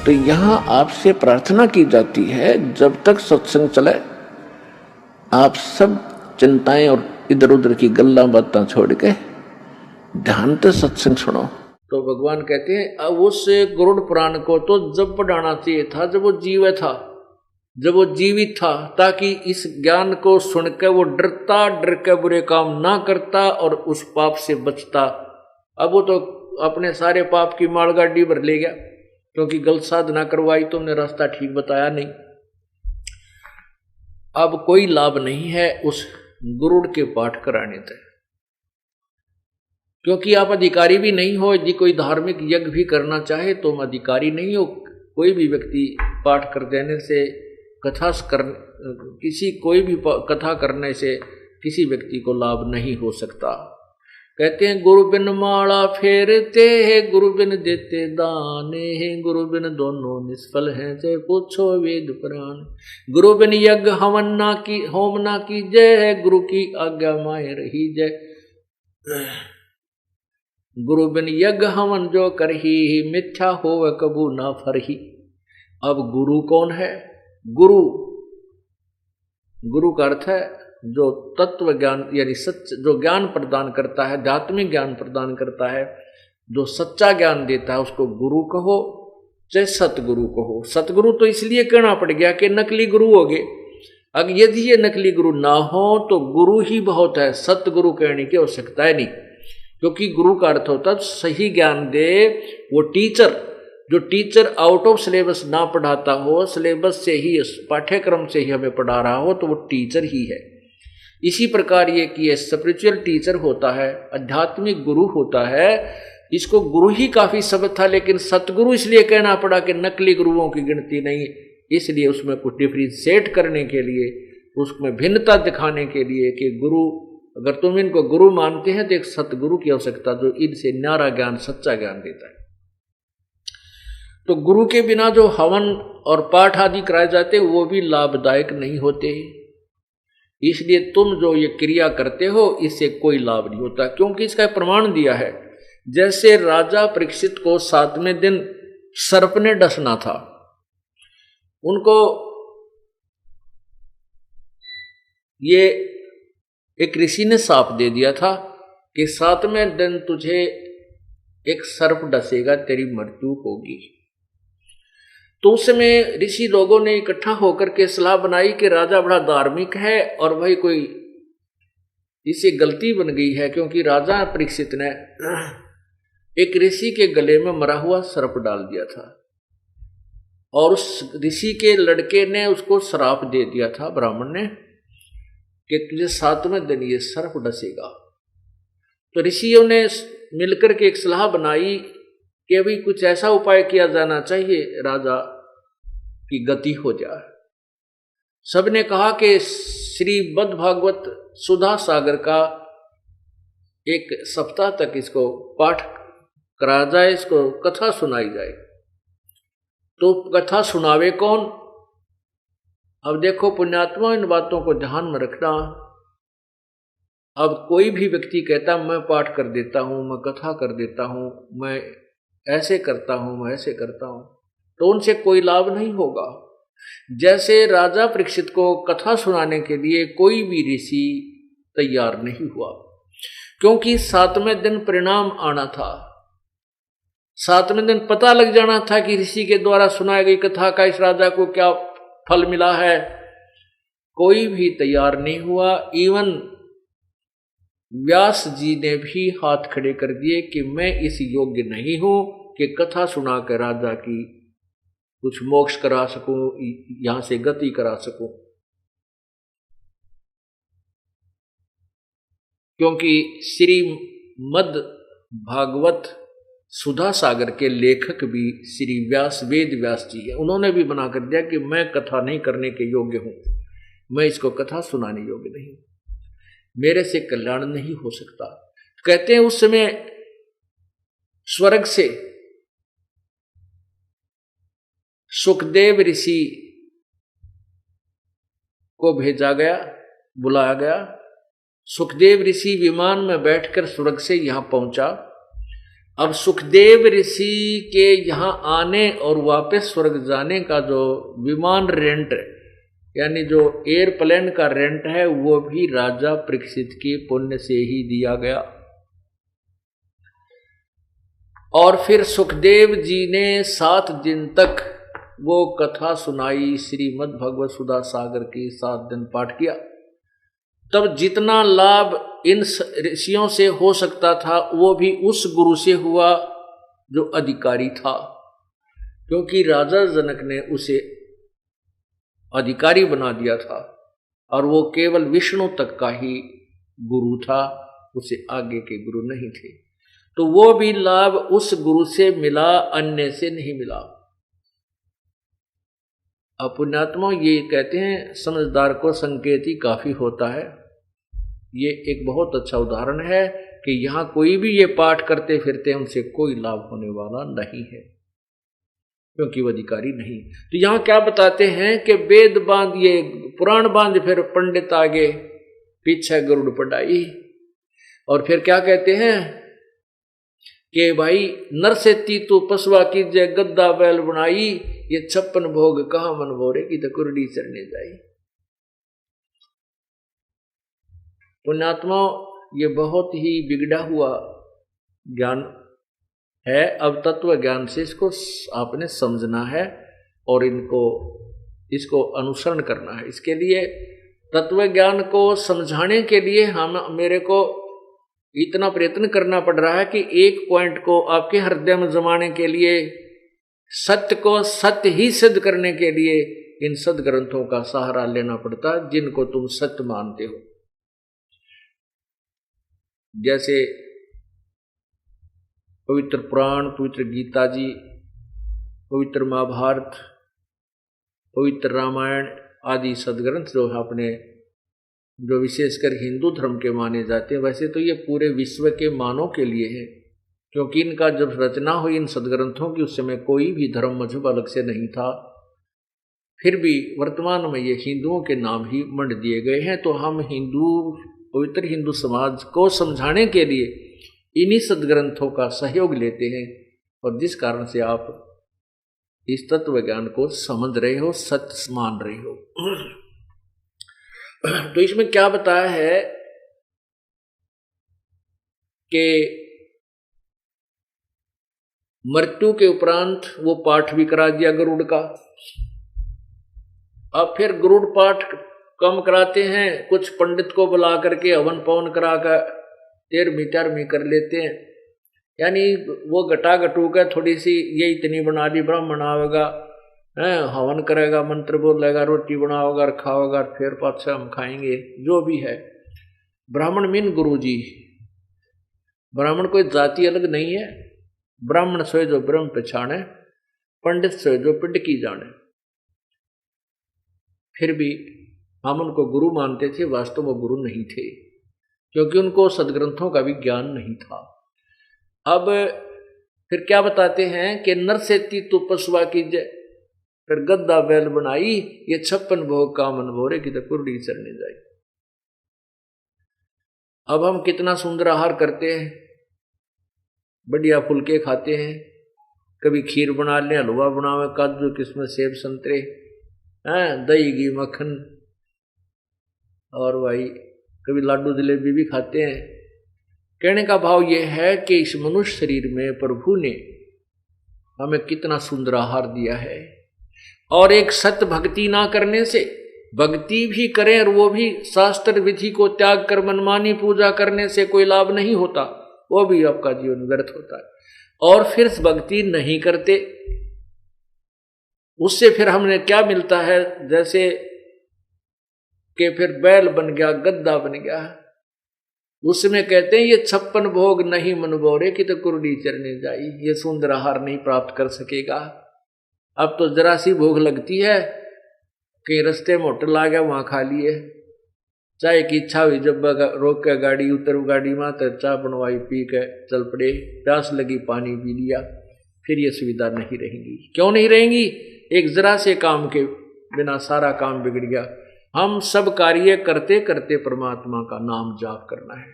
तो यहाँ आपसे प्रार्थना की जाती है, जब तक सत्संग चले आप सब चिंताएं और इधर उधर की गल्ला बातें छोड़ के ध्यान से सत्संग सुनो। तो भगवान कहते हैं अब उस गरुड़ पुराण को तो जब पढ़ाना चाहिए था जब वो जीव था, जब वो जीवित था, ताकि इस ज्ञान को सुनकर वो डरता, डर के बुरे काम ना करता और उस पाप से बचता। अब वो तो अपने सारे पाप की मालगाड़ी भर ले गया, क्योंकि गलत साधना करवाई, तुमने रास्ता ठीक बताया नहीं। अब कोई लाभ नहीं है उस गुरुड़ के पाठ कराने से, क्योंकि आप अधिकारी भी नहीं हो। यदि कोई धार्मिक यज्ञ भी करना चाहे तो हम अधिकारी नहीं हो। कोई भी व्यक्ति पाठ कर देने से कोई भी कथा करने से किसी व्यक्ति को लाभ नहीं हो सकता। कहते हैं गुरु बिन माला फेरते हैं, गुरु बिन देते दाने हैं, गुरु बिन दोनों निष्फल हैं, से पूछो वेद पुराण। गुरु बिन यज्ञ हवन ना की होम ना की जय है, गुरु की आज्ञा माए रही जय। गुरु बिन यज्ञ हवन जो करही, मिथ्या होवे कबू ना फरही। अब गुरु कौन है? गुरु का अर्थ है जो तत्व ज्ञान यानी सच, जो ज्ञान प्रदान करता है, आध्यात्मिक ज्ञान प्रदान करता है, जो सच्चा ज्ञान देता है, उसको गुरु कहो चाहे सतगुरु कहो। सतगुरु तो इसलिए कहना पड़ गया कि नकली गुरु हो गए। अगर यदि ये नकली गुरु ना हो तो गुरु ही बहुत है, सतगुरु कहने की आवश्यकता है नहीं, क्योंकि गुरु का अर्थ होता है सही ज्ञान दे वो टीचर। जो टीचर आउट ऑफ सिलेबस ना पढ़ाता हो, सिलेबस से ही, पाठ्यक्रम से ही हमें पढ़ा रहा हो, तो वो टीचर ही है। इसी प्रकार ये कि ये स्पिरिचुअल टीचर होता है, आध्यात्मिक गुरु होता है। इसको गुरु ही काफी शब्द था, लेकिन सतगुरु इसलिए कहना पड़ा कि नकली गुरुओं की गिनती नहीं, इसलिए उसमें कुछ डिफ्रेंशिएट करने के लिए, उसमें भिन्नता दिखाने के लिए कि गुरु, अगर तुम इनको गुरु मानते हैं तो एक सतगुरु की आवश्यकता जो इनसे न्यारा ज्ञान, सच्चा ज्ञान देता है। तो गुरु के बिना जो हवन और पाठ आदि कराए जाते हैं वो भी लाभदायक नहीं होते। इसलिए तुम जो ये क्रिया करते हो इससे कोई लाभ नहीं होता, क्योंकि इसका प्रमाण दिया है। जैसे राजा परीक्षित को 7वें दिन सर्प ने डसना था, उनको ये एक ऋषि ने साप दे दिया था कि 7वें दिन तुझे एक सर्प डसेगा, तेरी मृत्यु होगी। तो उस समय ऋषि लोगों ने इकट्ठा होकर के सलाह बनाई कि राजा बड़ा धार्मिक है और भाई कोई इसे गलती बन गई है, क्योंकि राजा परीक्षित ने एक ऋषि के गले में मरा हुआ सर्प डाल दिया था और उस ऋषि के लड़के ने उसको श्राप दे दिया था, ब्राह्मण ने, कि तुझे 7वें दिन ये सर्प डसेगा। तो ऋषियों ने मिलकर के एक सलाह बनाई कि अभी कुछ ऐसा उपाय किया जाना चाहिए राजा की गति हो जाए। सबने कहा कि श्री बद्ध भागवत सुधा सागर का एक सप्ताह तक इसको पाठ कराया जाए, इसको कथा सुनाई जाए। तो कथा सुनावे कौन? अब देखो पुण्यात्मा, इन बातों को ध्यान में रखना। अब कोई भी व्यक्ति कहता मैं पाठ कर देता हूं, मैं कथा कर देता हूं, मैं ऐसे करता हूं, मैं ऐसे करता हूं, तो उनसे कोई लाभ नहीं होगा। जैसे राजा परीक्षित को कथा सुनाने के लिए कोई भी ऋषि तैयार नहीं हुआ, क्योंकि 7वें दिन परिणाम आना था। 7वें दिन पता लग जाना था कि ऋषि के द्वारा सुनाई गई कथा का इस राजा को क्या फल मिला है। कोई भी तैयार नहीं हुआ। इवन व्यास जी ने भी हाथ खड़े कर दिए कि मैं इस योग्य नहीं हूं कि कथा सुना कर राजा की कुछ मोक्ष करा सकूं, यहां से गति करा सकूं, क्योंकि श्रीमद् भागवत सुधा सागर के लेखक भी श्री व्यास, वेद व्यास जी है। उन्होंने भी बना कर दिया कि मैं कथा नहीं करने के योग्य हूं, मैं इसको कथा सुनाने योग्य नहीं हूं, मेरे से कल्याण नहीं हो सकता। कहते हैं उस समय स्वर्ग से सुखदेव ऋषि को भेजा गया, बुलाया गया। सुखदेव ऋषि विमान में बैठकर स्वर्ग से यहां पहुंचा। अब सुखदेव ऋषि के यहाँ आने और वापस स्वर्ग जाने का जो विमान रेंट यानी जो एयरप्लेन का रेंट है वो भी राजा परीक्षित के पुण्य से ही दिया गया। और फिर सुखदेव जी ने 7 दिन तक वो कथा सुनाई, श्रीमद् भगवत सुधा सागर की 7 दिन पाठ किया। तब जितना लाभ इन ऋषियों से हो सकता था वो भी उस गुरु से हुआ जो अधिकारी था, क्योंकि राजा जनक ने उसे अधिकारी बना दिया था और वो केवल विष्णु तक का ही गुरु था, उसे आगे के गुरु नहीं थे। तो वो भी लाभ उस गुरु से मिला, अन्य से नहीं मिला। पुण्यात्मा ये कहते हैं समझदार को संकेत ही काफी होता है। ये एक बहुत अच्छा उदाहरण है कि यहाँ कोई भी ये पाठ करते फिरते उनसे कोई लाभ होने वाला नहीं है, क्योंकि वो अधिकारी नहीं। तो यहाँ क्या बताते हैं कि वेद बांध ये पुराण बांध, फिर पंडित आगे पीछे गरुड़ पढ़ाई, और फिर क्या कहते हैं कि भाई नर से तू पसवा कीजिए गद्दा बैल बनाई, ये 56 भोग कहाँ मन भोरे की तो कुरडी चढ़ने जाई। पुण्यात्मा ये बहुत ही बिगड़ा हुआ ज्ञान है। अब तत्व ज्ञान से इसको आपने समझना है और इसको अनुसरण करना है। इसके लिए तत्व ज्ञान को समझाने के लिए मेरे को इतना प्रयत्न करना पड़ रहा है कि एक पॉइंट को आपके हृदय में जमाने के लिए, सत्य को सत्य ही सिद्ध करने के लिए इन सदग्रंथों का सहारा लेना पड़ता है जिनको तुम सत्य मानते हो। जैसे पवित्र पुराण, पवित्र गीता जी, पवित्र महाभारत, पवित्र रामायण आदि सदग्रंथ जो अपने जो विशेषकर हिंदू धर्म के माने जाते हैं, वैसे तो ये पूरे विश्व के मानव के लिए है, क्योंकि इनका जब रचना हुई इन सदग्रंथों की उस समय कोई भी धर्म मजहब अलग से नहीं था। फिर भी वर्तमान में ये हिंदुओं के नाम ही मंड दिए गए हैं। तो हम पवित्र हिंदू समाज को समझाने के लिए इन्हीं सदग्रंथों का सहयोग लेते हैं, और जिस कारण से आप इस तत्व ज्ञान को समझ रहे हो, सत्य मान रहे हो। तो इसमें क्या बताया है कि मृत्यु के उपरांत वो पाठ भी करा दिया गरुड़ का। अब फिर गरुड़ पाठ कम कराते हैं, कुछ पंडित को बुला करके हवन पवन करा कर 13वीं कर लेते हैं। यानी वो घटा घटू कर थोड़ी सी ये इतनी बना दी, ब्राह्मण आवेगा, हवन करेगा, मंत्र बोलेगा, रोटी बनाओगा और खाओगा, फिर पाछा हम खाएंगे, जो भी है। ब्राह्मण मीन गुरु जी। ब्राह्मण कोई जाति अलग नहीं है। ब्राह्मण सोए जो ब्रह्म पहचाने, पंडित सोए जो पिंड की जाने। फिर भी हम उनको गुरु मानते थे, वास्तव में गुरु नहीं थे, क्योंकि उनको सदग्रंथों का भी ज्ञान नहीं था। अब फिर क्या बताते हैं कि नर से तू पसवा कीजिए, फिर गद्दा बैल बनाई, ये 56 भोग का मन भोरे की तो कुरडी चढ़ने जाए। अब हम कितना सुंदर आहार करते हैं, बढ़िया फुलके खाते हैं, कभी खीर बना लें, हलवा बनावे, काजू किस्म, सेब संतरे, दही घी मक्खन, और भाई कभी लाडू जलेबी भी खाते हैं। कहने का भाव यह है कि इस मनुष्य शरीर में प्रभु ने हमें कितना सुंदर आहार दिया है, और एक सत्य भक्ति ना करने से, भक्ति भी करें और वो भी शास्त्र विधि को त्याग कर मनमानी पूजा करने से कोई लाभ नहीं होता, वो भी आपका जीवन व्यर्थ होता है। और फिर भक्ति नहीं करते, उससे फिर हमें क्या मिलता है, जैसे कि फिर बैल बन गया, गद्दा बन गया। उसमें कहते हैं ये 56 भोग नहीं मन बोरे की तो कुरडी चरने जाई, ये सुंदर आहार नहीं प्राप्त कर सकेगा। अब तो जरा सी भूख लगती है, कहीं रास्ते में होटल आ गया, वहां खा लिए, चाय की इच्छा हुई, जब रोक के गाड़ी उतर गाड़ी में तो चाय बनवाई, पी के चल पड़े, प्यास लगी पानी पी लिया। फिर ये सुविधा नहीं रहेंगी। क्यों नहीं रहेंगी? एक जरा से काम के बिना सारा काम बिगड़ गया। हम सब कार्य करते करते परमात्मा का नाम जाप करना है।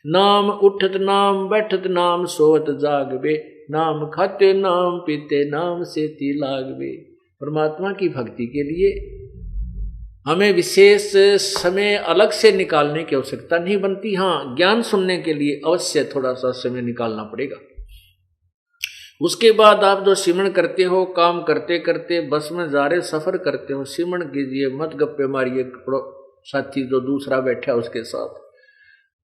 नाम उठत नाम बैठत नाम सोवत जागवे, नाम खाते नाम पीते नाम से ती लागवे। परमात्मा की भक्ति के लिए हमें विशेष समय अलग से निकालने की आवश्यकता नहीं बनती। हाँ, ज्ञान सुनने के लिए अवश्य थोड़ा सा समय निकालना पड़ेगा। उसके बाद आप जो सिमरण करते हो, काम करते करते बस में जा रहे सफर करते हो, सिमरण कीजिए, मत गप्पे मारिए साथी जो दूसरा बैठा है उसके साथ।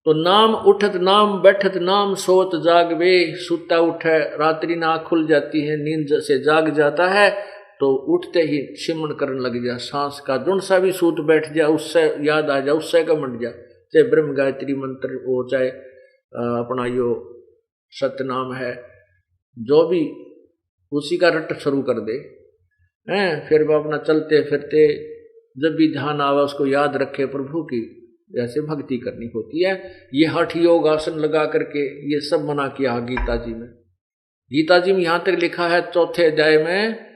तो नाम उठत नाम बैठत नाम सोत जागवे, सुता उठे रात्रि ना खुल जाती है, नींद से जाग जाता है तो उठते ही सिमरण करने लग जा। सांस का जुन सा भी सूत बैठ जा, उससे याद आ जा, उससे का मट जा, चाहे ब्रह्म गायत्री मंत्र हो, चाहे अपना यो सतनाम है, जो भी उसी का रट शुरू कर दे हैं। फिर वो अपना चलते फिरते जब भी ध्यान आवा उसको याद रखे प्रभु की, जैसे भक्ति करनी होती है। ये हठ योग आसन लगा करके ये सब मना किया गीता जी में। गीता जी में यहां तक लिखा है 4थे अध्याय में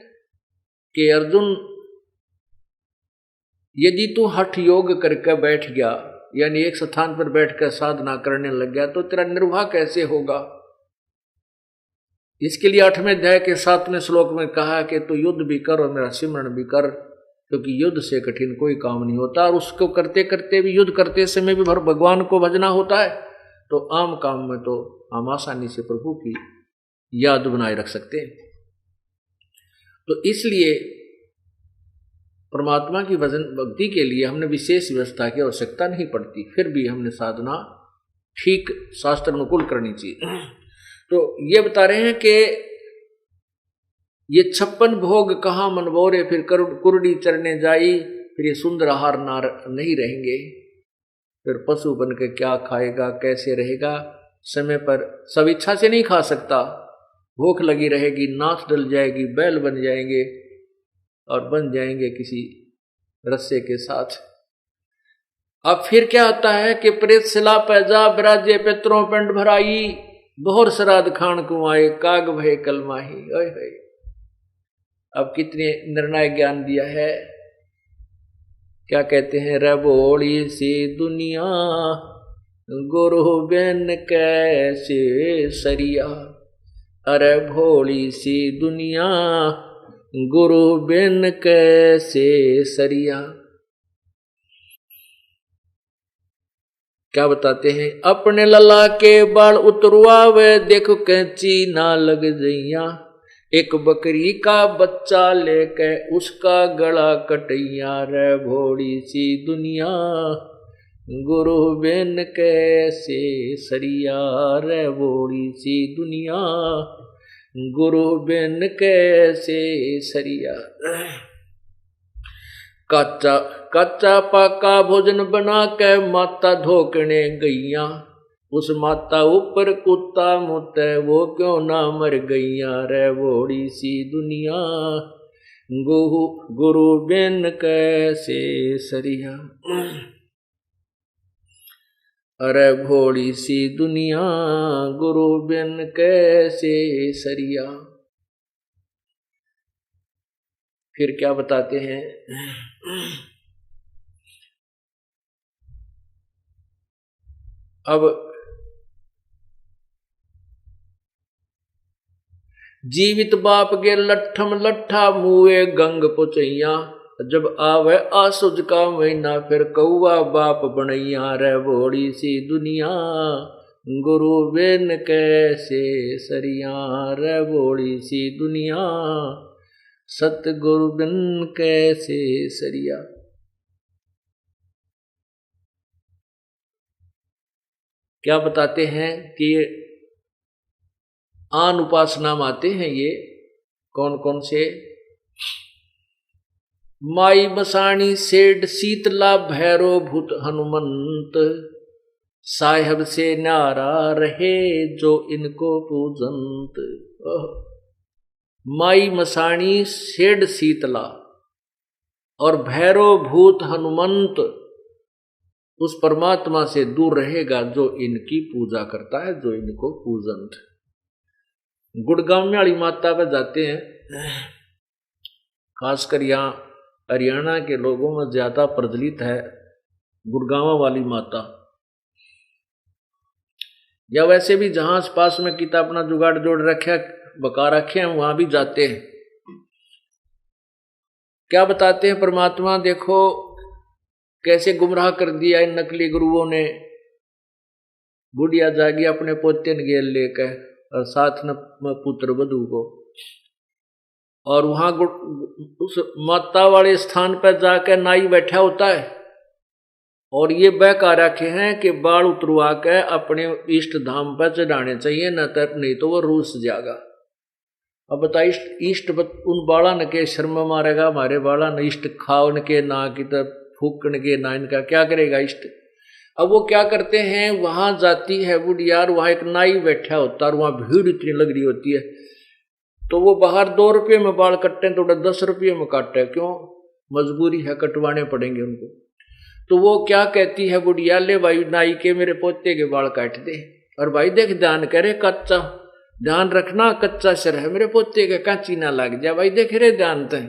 कि अर्जुन, यदि तू हठ योग करके बैठ गया, यानी एक स्थान पर बैठकर साधना करने लग गया, तो तेरा निर्वाह कैसे होगा। इसके लिए 8वें अध्याय के 7वें श्लोक में कहा कि तू युद्ध भी कर और मेरा सिमरण भी कर, क्योंकि युद्ध से कठिन कोई काम नहीं होता। और उसको करते करते भी, युद्ध करते समय भी भगवान को भजना होता है, तो आम काम में तो हम आसानी से प्रभु की याद बनाए रख सकते हैं। तो इसलिए परमात्मा की भजन भक्ति के लिए हमने विशेष व्यवस्था की आवश्यकता नहीं पड़ती, फिर भी हमने साधना ठीक शास्त्र अनुकूल करनी चाहिए। तो ये बता रहे हैं कि ये 56 भोग कहाँ मनबोरे, फिर कुरडी चरने जाई, फिर ये सुंदर आहार नार नहीं रहेंगे, फिर पशु बन के क्या खाएगा, कैसे रहेगा। समय पर सब इच्छा से नहीं खा सकता, भूख लगी रहेगी, नाथ डल जाएगी, बैल बन जाएंगे और बन जाएंगे किसी रस्से के साथ। अब फिर क्या होता है कि प्रेत सिला पैजा बिराजे पितरों पिंड भराई, बहुर श्राद्ध खान कुआए काग भय कलमाही। ओए होए, अब कितने निर्णायक ज्ञान दिया है। क्या कहते हैं, रे भोली सी दुनिया गुरु बिन कैसे सरिया, अरे भोली सी दुनिया गुरु बिन कैसे सरिया। क्या बताते हैं, अपने लला के बाल उतरवावे, देखो कैंची ना लग जइया, एक बकरी का बच्चा लेके उसका गला कटैया, रे भोड़ी सी दुनिया गुरु बिन कैसे सरिया, रे भोड़ी सी दुनिया गुरु बिन कैसे सरिया। कच्चा कच्चा पाका भोजन बना के माता धोकने गईया, उस माता ऊपर कुत्ता मुते वो क्यों ना मर गईया, रे भोड़ी सी दुनिया गुरु बिन कैसे सरिया, अरे भोड़ी सी दुनिया गुरु बिन कैसे सरिया। फिर क्या बताते हैं, अब जीवित बाप के लट्ठम लट्ठा मुए गंग पुचैया, जब आवे आसुज का महीना फिर कौआ बाप बनैया, रे भोड़ी सी दुनिया गुरु बिन कैसे सरिया, रे भोड़ी सी दुनिया सतगुरु बिन कैसे सरिया। क्या बताते हैं कि आन उपासना में आते हैं ये कौन कौन से, माई बसाणी सेठ शीतला भैरो भूत हनुमंत, साहेब से नारा रहे जो इनको पूजंत। माई मसाणी सेठ शीतला और भैरो भूत हनुमंत उस परमात्मा से दूर रहेगा जो इनकी पूजा करता है, जो इनको पूजंत। गुड़गांव में वाली माता पर जाते हैं, खासकर यहाँ हरियाणा के लोगों में ज्यादा प्रचलित है गुड़गांव वाली माता। या वैसे भी जहां पास में किताब अपना जुगाड़ जोड़ रखे बका रखे हैं वहां भी जाते हैं। क्या बताते हैं परमात्मा, देखो कैसे गुमराह कर दिया इन नकली गुरुओं ने। बुढ़िया जागी अपने पोते ने गेल लेकर और साथ न पुत्र वधु को, और वहां उस माता वाले स्थान पर जाकर नाई बैठा होता है और ये बहका रखे हैं कि बाल उतरवा के अपने इष्ट धाम पर चढ़ाने चाहिए, न नहीं तो वो रूस जाएगा। अब बता, इष्ट उन बाला न के शर्म मारेगा, हमारे बाला न इष्ट खावन के ना की तरफ फूकन के ना, इनका क्या करेगा इष्ट। अब वो क्या करते हैं, वहां जाती है बुढ़िया, वहां एक नाई बैठा होता है और वहां भीड़ इतनी लग रही होती है, तो वो बाहर 2 रुपये में बाल कटते हैं तो 10 रुपये में काटते, क्यों, मजबूरी है, कटवाने पड़ेंगे उनको। तो वो क्या कहती है बुढ़िया, ले भाई नाई के मेरे पोते के बाल काट दे, और भाई देख ध्यान करे, कच्चा ध्यान रखना, कच्चा सिर है मेरे पोते के, कांची ना लग जाए भाई, देख रे ध्यान ते।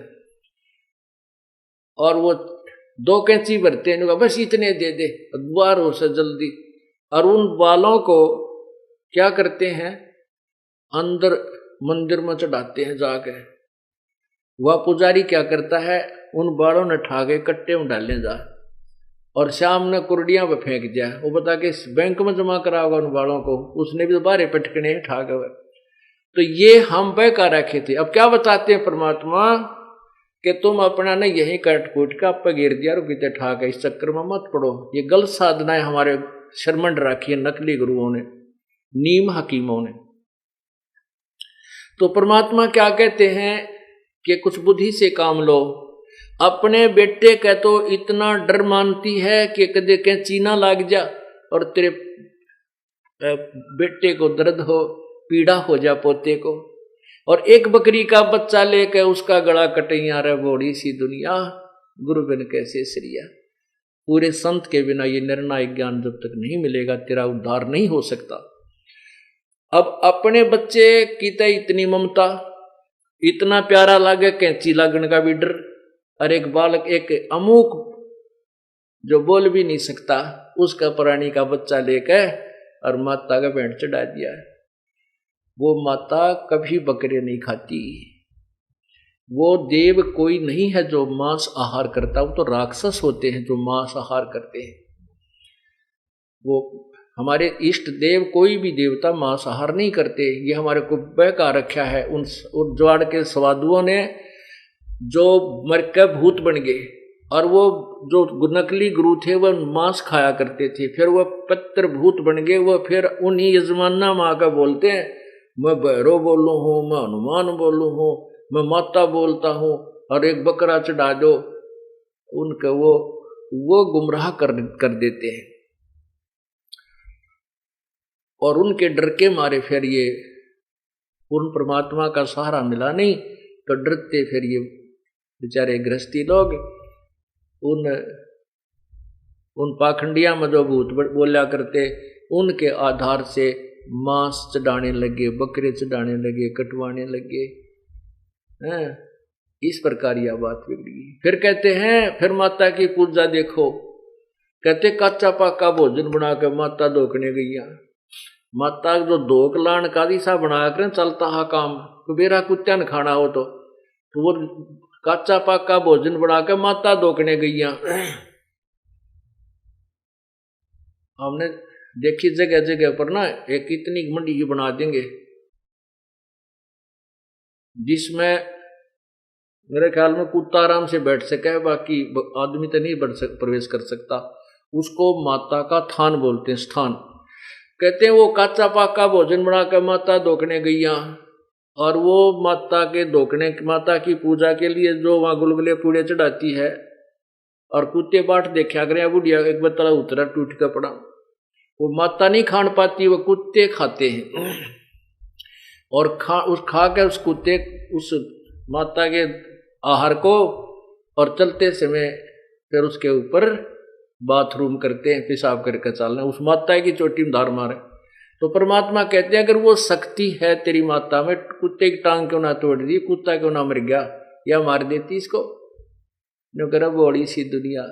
और वो 2 कैंची भरते हैं, बस इतने दे दे द्वार हो से जल्दी। और उन बालों को क्या करते हैं, अंदर मंदिर में चढ़ाते हैं जाके। वह पुजारी क्या करता है, उन बालों ने ठाके कट्टे में डालने जा और शाम ने कुर्डियां पे फेंक दिया। वो बता के बैंक में जमा करा होगा उन बालों को, उसने भी तो बारे पटकने ठाके हुए। तो ये हम बहका रखे थे। अब क्या बताते हैं परमात्मा कि तुम अपना ने यही कट कूट का आप गिर दिया और कितने ठाक है, इस चक्कर में मत पड़ो। ये गलत साधनाएं हमारे शर्मंड रखी है नकली गुरुओं ने, नीम हकीमों ने। तो परमात्मा क्या कहते हैं कि कुछ बुद्धि से काम लो। अपने बेटे का तो इतना डर मानती है कि कदे के चीना लाग जा और तेरे बेटे को दर्द हो, पीड़ा हो जा पोते को, और एक बकरी का बच्चा लेकर उसका गला कटैया रे बोड़ी सी दुनिया, गुरु बिन कैसे श्रिया। पूरे संत के बिना ये निर्णायक ज्ञान जब तक नहीं मिलेगा तेरा उद्धार नहीं हो सकता। अब अपने बच्चे की तो इतनी ममता, इतना प्यारा लागे कैंची लागन का भी डर, और एक बालक एक अमूक जो बोल भी नहीं सकता उसका प्राणी का बच्चा लेकर और माता का पेंट चढ़ा दिया है। वो माता कभी बकरे नहीं खाती। वो देव कोई नहीं है जो मांस आहार करता, वो तो राक्षस होते हैं जो मांस आहार करते हैं। वो हमारे इष्ट देव कोई भी देवता मांस आहार नहीं करते। ये हमारे को बहका रखा है उन ज्वाड़ के स्वादुओं ने, जो मर के भूत बन गए। और वो जो नकली गुरु थे वह मांस खाया करते थे, फिर वह पत्र भूत बन गए। वह फिर उन्हीं यजमाना माँ का बोलते हैं, मैं भैरव बोलू हूँ, मैं हनुमान बोलू हूँ, मैं माता बोलता हूँ, और एक बकरा चढ़ा दो। उनका वो गुमराह कर देते हैं। और उनके डर के मारे फिर ये पूर्ण परमात्मा का सहारा मिला नहीं तो डरते फिर ये बेचारे गृहस्थी लोग उन पाखंडिया में जो भूत बोला करते, उनके आधार से मांस चढ़ाने लगे, बकरे चढ़ाने लगे, कटवाने लगे हैं। इस प्रकार यह बात बिगड़ी। फिर कहते हैं, फिर माता की पूजा देखो, कहते कच्चा पक्का भोजन बना कर माता धोकने गई। माता जो धोक लान का दिशा बना कर चलता है काम, बेरा कुत्ता न खाना हो तो वो कच्चा पक्का भोजन बनाकर माता धोकने गई। हमने देखी जगह जगह पर ना एक इतनी मंडी की बना देंगे जिसमें मेरे ख्याल में कुत्ता आराम से बैठ सके, बाकी आदमी तो नहीं प्रवेश कर सकता। उसको माता का थान बोलते हैं, स्थान। कहते हैं वो कच्चा पक्का भोजन बनाकर माता धोकने गई, और वो माता के धोकने, माता की पूजा के लिए जो वहां गुलगुले पूड़े चढ़ाती है, और कुत्ते बाट देखा करें। बुढ़िया एक बतला उतरा टूट कर पड़ा, वो माता नहीं खान पाती, वो कुत्ते खाते हैं। और खा के उस कुत्ते उस माता के आहार को, और चलते समय फिर उसके ऊपर बाथरूम करते हैं, पेशाब करके चलना, उस माता की चोटी में धार मारे। तो परमात्मा कहते हैं अगर वो शक्ति है तेरी माता में, कुत्ते की टांग क्यों ना तोड़ दी, कुत्ता क्यों ना मर गया, या मार देती इसको। न करा बड़ी सी दुनिया,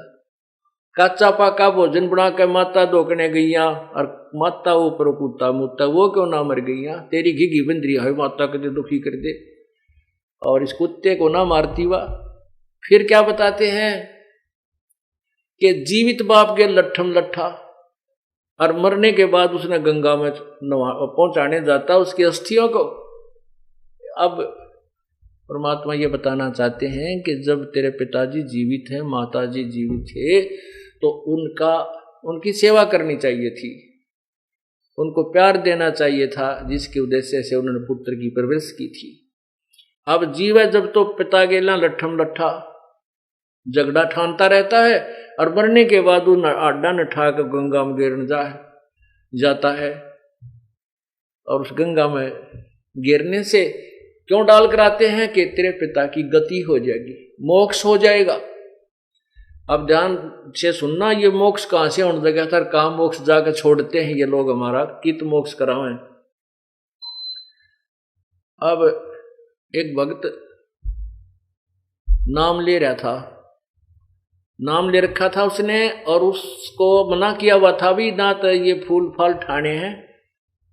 काचा पाका भोजन बना के माता दोकने गईया और माता ऊपर कूता मुता वो क्यों ना मर गईया, तेरी घिघी बंदरी है माता के दुखी कर दे और इस कुत्ते को ना मारती वा। फिर क्या बताते हैं कि जीवित बाप के लट्ठम लट्ठा और मरने के बाद उसने गंगा में पहुंचाने जाता उसकी अस्थियों को। अब परमात्मा ये बताना चाहते हैं कि जब तेरे पिताजी जीवित हैं, माताजी जीवित थे, तो उनकी सेवा करनी चाहिए थी, उनको प्यार देना चाहिए था, जिसके उद्देश्य से उन्होंने पुत्र की परवरिश की थी। अब जीव है जब तो पिता गेला लट्ठम लट्ठा झगड़ा ठानता रहता है और मरने के बाद उन आडा न ठाक गंगा में गिरने जाता है और उस गंगा में गिरने से क्यों डाल कराते हैं कि तेरे पिता की गति हो जाएगी, मोक्ष हो जाएगा। अब ध्यान से सुनना, ये मोक्ष कहां से होने लगा था, कहां मोक्ष जाकर छोड़ते हैं ये लोग हमारा, कित मोक्ष करावें। अब एक भक्त नाम ले रहा था, नाम ले रखा था उसने और उसको मना किया हुआ था भी ना, तो ये फूल फाल ठाने हैं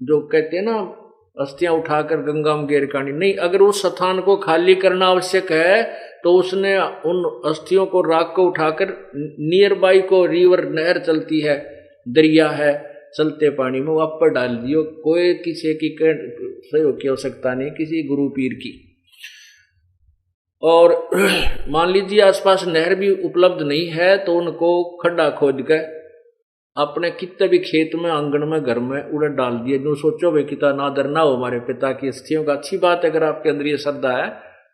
जो कहते हैं ना अस्थियां उठाकर गंगा में गिर करनी नहीं। अगर उस स्थान को खाली करना आवश्यक है तो उसने उन अस्थियों को राख को उठाकर नियर बाई को रिवर नहर चलती है, दरिया है, चलते पानी में वहां पर डाल दियो। कोई किसी की सहयोग की आवश्यकता नहीं, किसी गुरु पीर की। और मान लीजिए आसपास नहर भी उपलब्ध नहीं है तो उनको खड्डा खोद कर अपने कितने भी खेत में, आंगन में, घर में उड़े डाल दिए। जो सोचो भाई कितना नादर ना हो हमारे पिता की अस्थियों का, अच्छी बात है। अगर आपके अंदर ये श्रद्धा है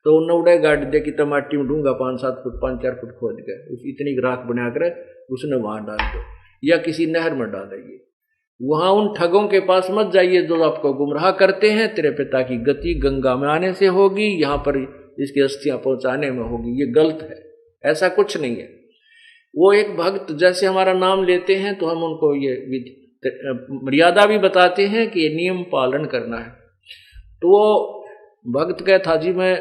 तो उन्हें उड़े गाड़ दे कि टमाटी में ढूंगा 5-7 फुट 5-4 फुट खोद के उस इतनी राख बना कर उसने वहां डाल दो या किसी नहर में डालिए। वहां उन ठगों के पास मत जाइए जो आपको गुमराह करते हैं। तेरे पिता की गति गंगा में आने से होगी, यहाँ पर इसकी अस्थियां पहुंचाने में होगी। ये गलत है, ऐसा कुछ नहीं है। वो एक भक्त जैसे हमारा नाम लेते हैं तो हम उनको ये मर्यादा भी बताते हैं कि ये नियम पालन करना है। तो वो भक्त कहता जी मैं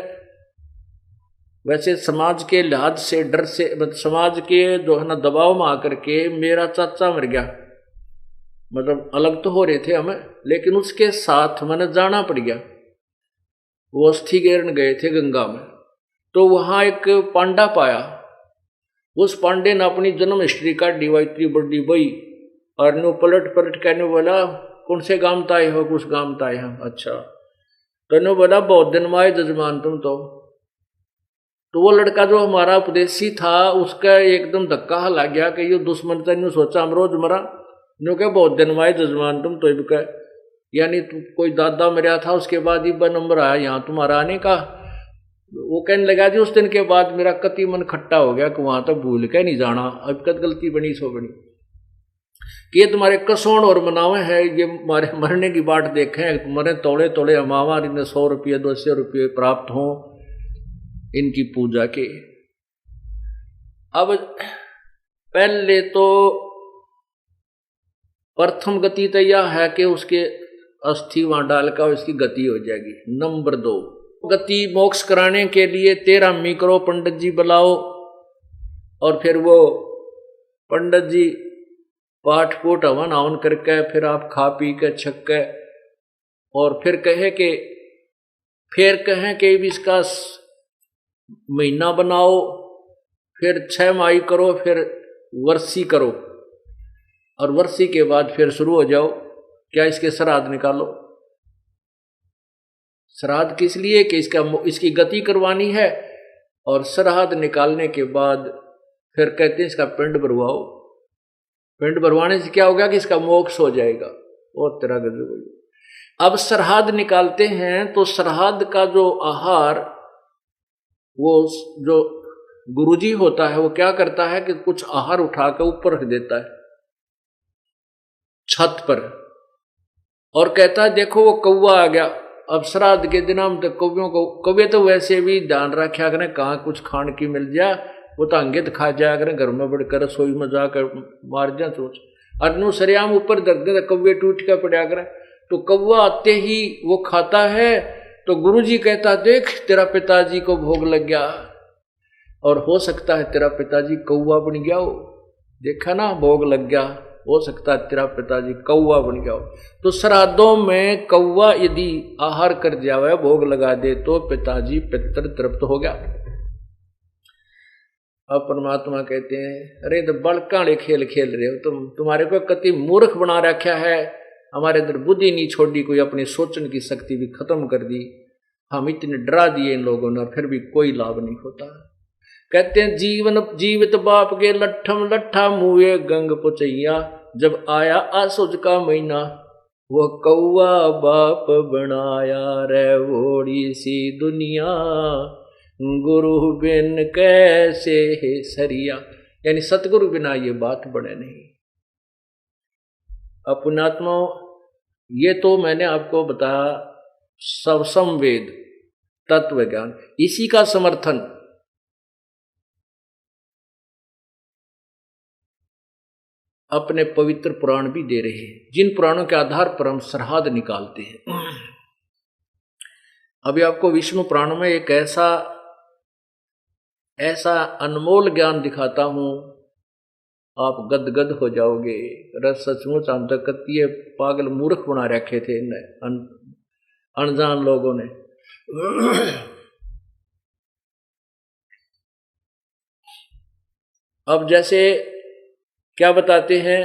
वैसे समाज के लिहाज से डर से, समाज के जो है ना दबाव में आकर के मेरा चाचा मर गया, मतलब अलग तो हो रहे थे हमें, लेकिन उसके साथ मैंने जाना पड़ गया। वो अस्थि गिरन गए थे गंगा में, तो वहां एक पांडा पाया। उस पांडे ने अपनी जन्म हिस्ट्री का इतनी बड़ी बई और नो पलट कहने बोला कौन से गांव ताए हो, कुछ गांव ताए हम। अच्छा, तो ने बोला बहुत दिन माए जजमान तुम तो वो लड़का जो हमारा उपदेशी था उसका एकदम धक्का हला गया कि ये दुश्मन ने सोचा हम रोज मरा, नो क्या बहुत दिन माए जजमान तुम तो कह, यानी कोई दादा मरा था उसके बाद ही नंबर आया यहाँ तुम्हारा आने का। वो कहने लगा जी उस दिन के बाद मेरा कति मन खट्टा हो गया कि वहां तक भूल के नहीं जाना, अब कद गलती बनी सो बनी कि ये तुम्हारे कसौण और मनावे है, ये हमारे मरने की बाट देखें, मरे तोड़े तोड़े हमावा, इन्हें 100 रुपये 200 रुपये प्राप्त हों इनकी पूजा के। अब पहले तो प्रथम गति तो यह है कि उसके अस्थि वहां डालकर इसकी गति हो जाएगी। नंबर 2, गति मोक्ष कराने के लिए 13 मी करो, पंडित जी बुलाओ और फिर वो पंडित जी पाठ फूट हवन हवन करके फिर आप खा पी के छक के और फिर कहें कि इसका महीना बनाओ, फिर 6 माही करो, फिर वर्षी करो और वर्षी के बाद फिर शुरू हो जाओ क्या इसके श्राद्ध निकालो। श्राद्ध किस लिए कि इसकी गति करवानी है और श्राद्ध निकालने के बाद फिर कहते हैं इसका पिंड भरवाओ। पिंड भरवाने से क्या होगा कि इसका मोक्ष हो जाएगा। और तरह गजब। अब श्राद्ध निकालते हैं तो श्राद्ध का जो आहार वो जो गुरुजी होता है वो क्या करता है कि कुछ आहार उठा कर ऊपर रख देता है छत पर और कहता है देखो वो कौवा आ गया। अब श्राद्ध के दिन हम तो कौवे तो वैसे भी ध्यान रखा करें कहाँ कुछ खान की मिल जाए, वो तो अंगे खा जाया करें, घर में बढ़कर रसोई में जाकर मार जा सोच अनु सरियाम ऊपर रख दे कौवे टूट कर पड़ा करें। तो कौवा आते ही वो खाता है तो गुरुजी कहता देख तेरा पिताजी को भोग लग गया और हो सकता है तेरा पिताजी कौवा बन गया हो। देखा ना, भोग लग गया, हो सकता है तेरा पिताजी कौवा बन गया हो। तो श्राद्धों में कौवा यदि आहार कर जावे, भोग लगा दे, तो पिताजी पितर तृप्त हो गया। अब परमात्मा कहते हैं, अरे तो बड़काले खेल खेल रहे हो तुम, तुम्हारे को कति मूर्ख बना रखा है, हमारे अंदर बुद्धि नहीं छोड़ी, कोई अपनी सोचने की शक्ति भी खत्म कर दी, हम इतने डरा दिए इन लोगों ने, और फिर भी कोई लाभ नहीं होता। कहते हैं, जीवन जीवित बाप के लट्ठम लट्ठा मुए गंग पुचैया, जब आया आसुज का महीना, वो कौआ बाप बनाया रे वोड़ी सी दुनिया, गुरु बिन कैसे है सरिया। यानी सतगुरु बिना ये बात बने नहीं। अपनात्मा, ये तो मैंने आपको बताया सबसंवेद तत्व ज्ञान, इसी का समर्थन अपने पवित्र पुराण भी दे रहे हैं, जिन पुराणों के आधार पर हम सरहद निकालते हैं। अभी आपको विष्णु पुराण में एक ऐसा अनमोल ज्ञान दिखाता हूं, आप गदगद हो जाओगे। रस सचमुच हम तक कतिये पागल मूर्ख बना रखे थे अनजान लोगों ने। अब जैसे क्या बताते हैं,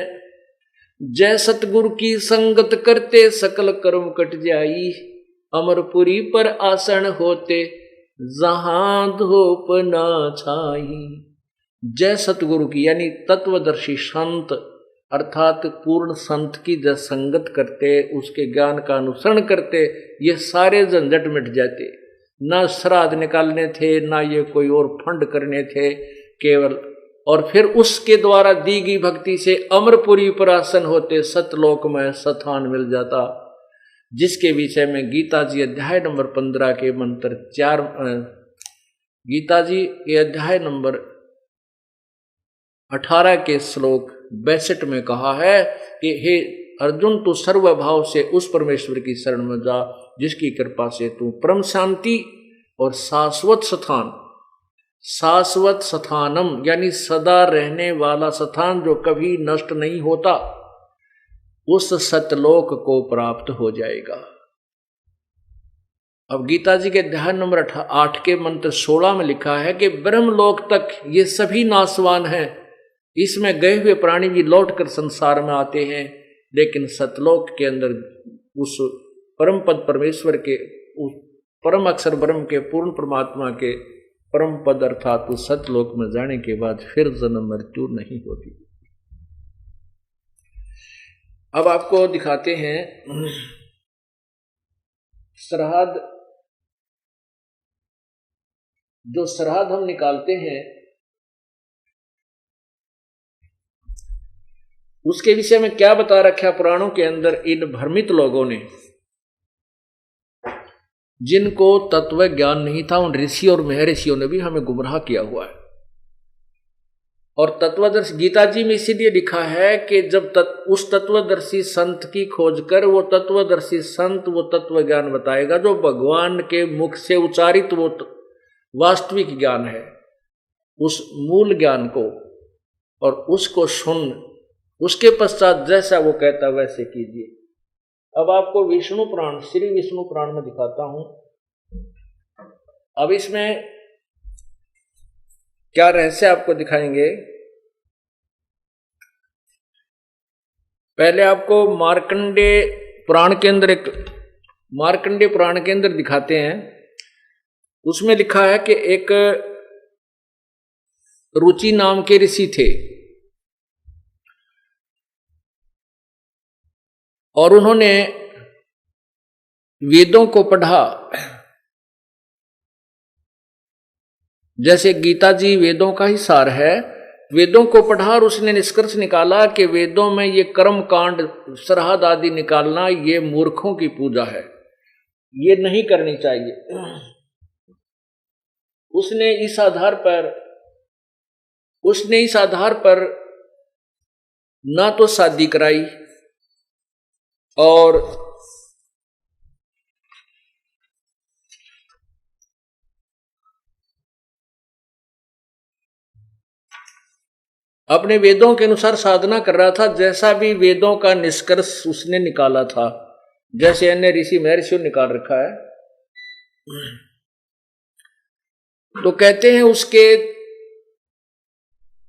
जय सतगुरु की संगत करते सकल कर्म कट जाई, अमरपुरी पर आसन होते जहां धूप ना छाई। जय सतगुरु की यानी तत्वदर्शी संत, अर्थात पूर्ण संत की जब संगत करते, उसके ज्ञान का अनुसरण करते, ये सारे झंझट मिट जाते। ना श्राद्ध निकालने थे, ना ये कोई और फंड करने थे, केवल और फिर उसके द्वारा दी गई भक्ति से अमरपुरी पर आसन होते, सतलोक में स्थान मिल जाता। जिसके विषय में गीता जी अध्याय नंबर 15 के मंत्र 4, गीता जी के अध्याय नंबर 18 के श्लोक 62 में कहा है कि हे अर्जुन, तू सर्वभाव से उस परमेश्वर की शरण में जा, जिसकी कृपा से तू परम शांति और शाश्वत स्थान, शाश्वत स्थानम यानी सदा रहने वाला स्थान जो कभी नष्ट नहीं होता, उस सतलोक को प्राप्त हो जाएगा। अब गीता जी के अध्याय नंबर 8 के मंत्र 16 में लिखा है कि ब्रह्मलोक तक ये सभी नासवान हैं, इसमें गए हुए प्राणी भी लौटकर संसार में आते हैं, लेकिन सतलोक के अंदर उस परम पद परमेश्वर के, उस परम अक्षर ब्रह्म के, पूर्ण परमात्मा के परम पद अर्थात उस सतलोक में जाने के बाद फिर जन्म मृत्यु नहीं होती। अब आपको दिखाते हैं श्राद्ध, जो श्राद्ध हम निकालते हैं उसके विषय में क्या बता रखा पुराणों के अंदर। इन भ्रमित लोगों ने, जिनको तत्व ज्ञान नहीं था, उन ऋषि और महर्षियों ने भी हमें गुमराह किया हुआ है। और तत्वदर्शी गीता जी में इसीलिए लिखा है कि जब उस तत्वदर्शी संत की खोज कर, वो तत्वदर्शी संत वो तत्व ज्ञान बताएगा जो भगवान के मुख से उच्चारित वो वास्तविक ज्ञान है, उस मूल ज्ञान को, और उसको सुन, उसके पश्चात जैसा वो कहता वैसे कीजिए। अब आपको विष्णु पुराण, श्री विष्णु पुराण में दिखाता हूं। अब इसमें क्या रहस्य आपको दिखाएंगे। पहले आपको मार्कंडेय पुराण के अंदर, एक मार्कंडेय पुराण के अंदर दिखाते हैं। उसमें लिखा है कि एक रुचि नाम के ऋषि थे, और उन्होंने वेदों को पढ़ा। जैसे गीता जी वेदों का ही सार है, वेदों को पढ़ा और उसने निष्कर्ष निकाला कि वेदों में ये कर्म कांड, श्राद्ध आदि निकालना, ये मूर्खों की पूजा है, ये नहीं करनी चाहिए। उसने इस आधार पर ना तो शादी कराई और अपने वेदों के अनुसार साधना कर रहा था, जैसा भी वेदों का निष्कर्ष उसने निकाला था, जैसे अन्य ऋषि महर्षियों निकाल रखा है। तो कहते हैं उसके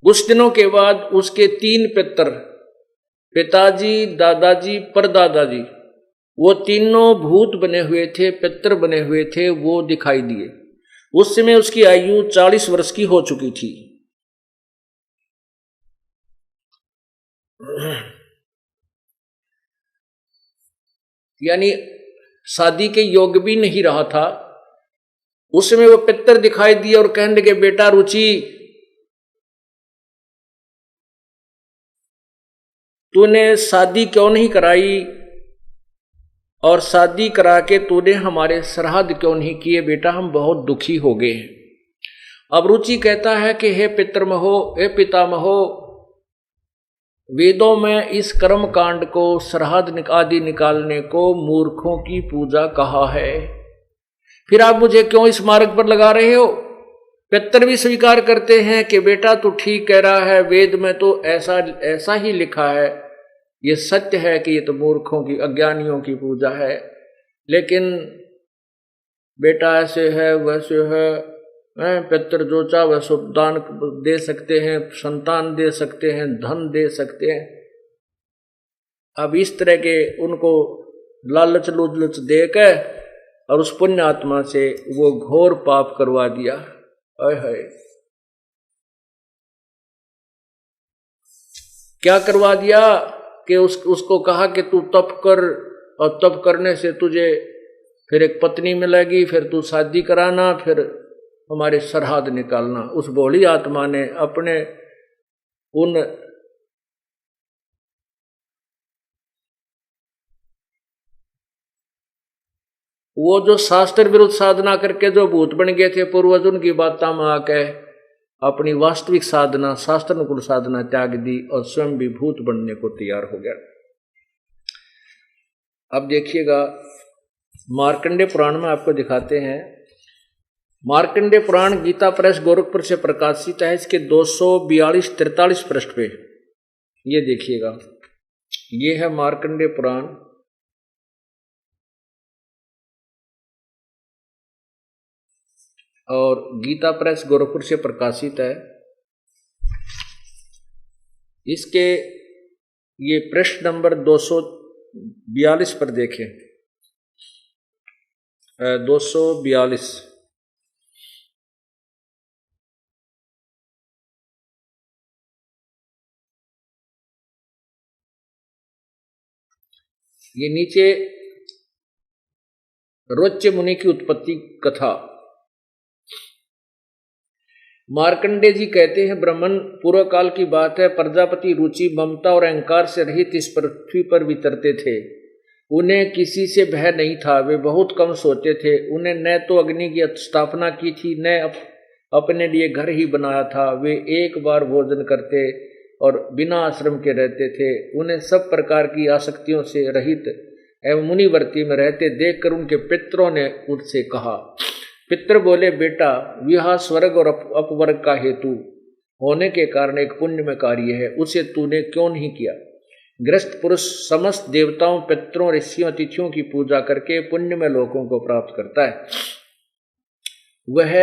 कुछ दिनों के बाद उसके 3 पितर, पिताजी, दादाजी, परदादाजी, वो तीनों भूत बने हुए थे, पितर बने हुए थे, वो दिखाई दिए। उस समय उसकी आयु 40 वर्ष की हो चुकी थी। यानी शादी के योग भी नहीं रहा था। उस समय वो पितर दिखाई दिए और कहने लगे, बेटा रुचि, तूने शादी क्यों नहीं कराई और शादी करा के तूने हमारे श्राद्ध क्यों नहीं किए बेटा, हम बहुत दुखी हो गए हैं। अब रुचि कहता है कि हे पितरमहो, हे पितामहो, वेदों में इस कर्म कांड को, श्राद्ध आदि निकालने को मूर्खों की पूजा कहा है, फिर आप मुझे क्यों इस मार्ग पर लगा रहे हो? पितर भी स्वीकार करते हैं कि बेटा तू ठीक कह रहा है, वेद में तो ऐसा ही लिखा है, ये सत्य है कि ये तो मूर्खों की, अज्ञानियों की पूजा है, लेकिन बेटा ऐसे है वैसे है, पितर जो चाहे वह सब दान दे सकते हैं, संतान दे सकते हैं, धन दे सकते हैं। अब इस तरह के उनको लालच लुलच देकर और उस पुण्य आत्मा से वो घोर पाप करवा दिया। हाय, क्या करवा दिया कि उसको कहा कि तू तप कर, और तप करने से तुझे फिर एक पत्नी मिलेगी, फिर तू शादी कराना, फिर हमारे श्राद्ध निकालना। उस भोली आत्मा ने अपने उन वो जो शास्त्र विरुद्ध साधना करके जो भूत बन गए थे पूर्वज, उनकी बातों में आके अपनी वास्तविक साधना, शास्त्र अनुकूल साधना त्याग दी और स्वयं भी भूत बनने को तैयार हो गया। अब देखिएगा, मार्कंडेय पुराण में आपको दिखाते हैं। मार्कंडेय पुराण गीता प्रेस गोरखपुर से प्रकाशित है। इसके 242-43 पृष्ठ पे ये देखिएगा, ये है मार्कंडेय पुराण। और गीता प्रेस गोरखपुर से प्रकाशित है। इसके ये पृष्ठ नंबर 242 पर देखें, 242। ये नीचे रोच्य मुनि की उत्पत्ति कथा। मार्कंडेय जी कहते हैं, ब्राह्मण पूर्व काल की बात है, प्रजापति रुचि, ममता और अहंकार से रहित इस पृथ्वी पर विचरते थे। उन्हें किसी से भय नहीं था, वे बहुत कम सोते थे। उन्हें न तो अग्नि की स्थापना की थी, न अपने लिए घर ही बनाया था। वे एक बार भोजन करते और बिना आश्रम के रहते थे। उन्हें सब प्रकार की आसक्तियों से रहित एवं मुनिवर्ती में रहते देखकर उनके पितरों ने उनसे कहा। पितर बोले, बेटा विवाह स्वर्ग और अपवर्ग का हेतु होने के कारण एक पुण्यमय कार्य है, उसे तूने क्यों नहीं किया? गृहस्थ पुरुष समस्त देवताओं, पितरों, ऋषियों, अतिथियों की पूजा करके पुण्यमय लोकों को प्राप्त करता है। वह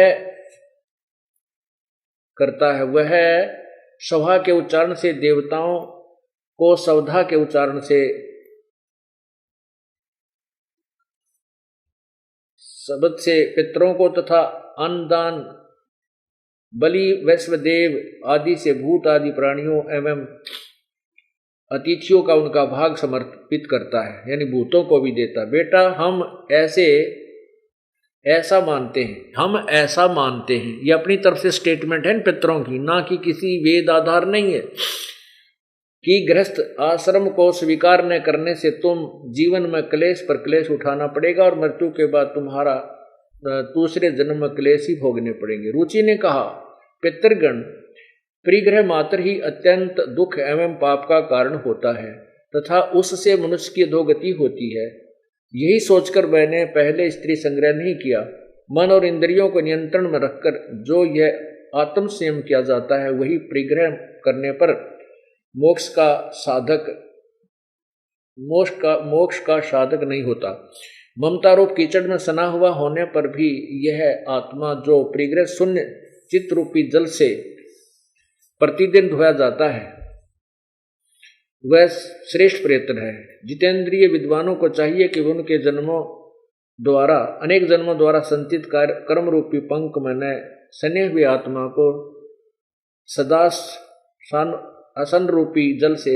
सभा के उच्चारण से देवताओं को, सवधा के उच्चारण से शब्द से पितरों को, तथा अन्नदान, बलि, वैश्वदेव आदि से भूत आदि प्राणियों एवं अतिथियों का उनका भाग समर्पित करता है, यानी भूतों को भी देता। बेटा हम ऐसा मानते हैं, ये अपनी तरफ से स्टेटमेंट है पितरों की, ना कि किसी वेद आधार नहीं है, कि गृहस्थ आश्रम को स्वीकार न करने से तुम जीवन में क्लेश पर क्लेश उठाना पड़ेगा और मृत्यु के बाद तुम्हारा दूसरे जन्म में क्लेश ही भोगने पड़ेंगे। रुचि ने कहा, पितृगण, परिग्रह मात्र ही अत्यंत दुख एवं पाप का कारण होता है तथा उससे मनुष्य की अधोगति होती है। यही सोचकर मैंने पहले स्त्री संग्रह नहीं किया। मन और इंद्रियों को नियंत्रण में रखकर जो यह आत्म संयम किया जाता है वही परिग्रह करने पर मोक्ष का साधक नहीं होता। ममता रूप कीचड़ में सना हुआ होने पर भी यह आत्मा जो परिग्रह शून्य चित्त रूपी जल से प्रतिदिन धोया जाता है वह श्रेष्ठ प्रयत्न है। जितेंद्रिय विद्वानों को चाहिए कि उनके अनेक जन्मों द्वारा संचित कर्म रूपी पंख में सने हुए आत्मा को सदा असना रूपी जल से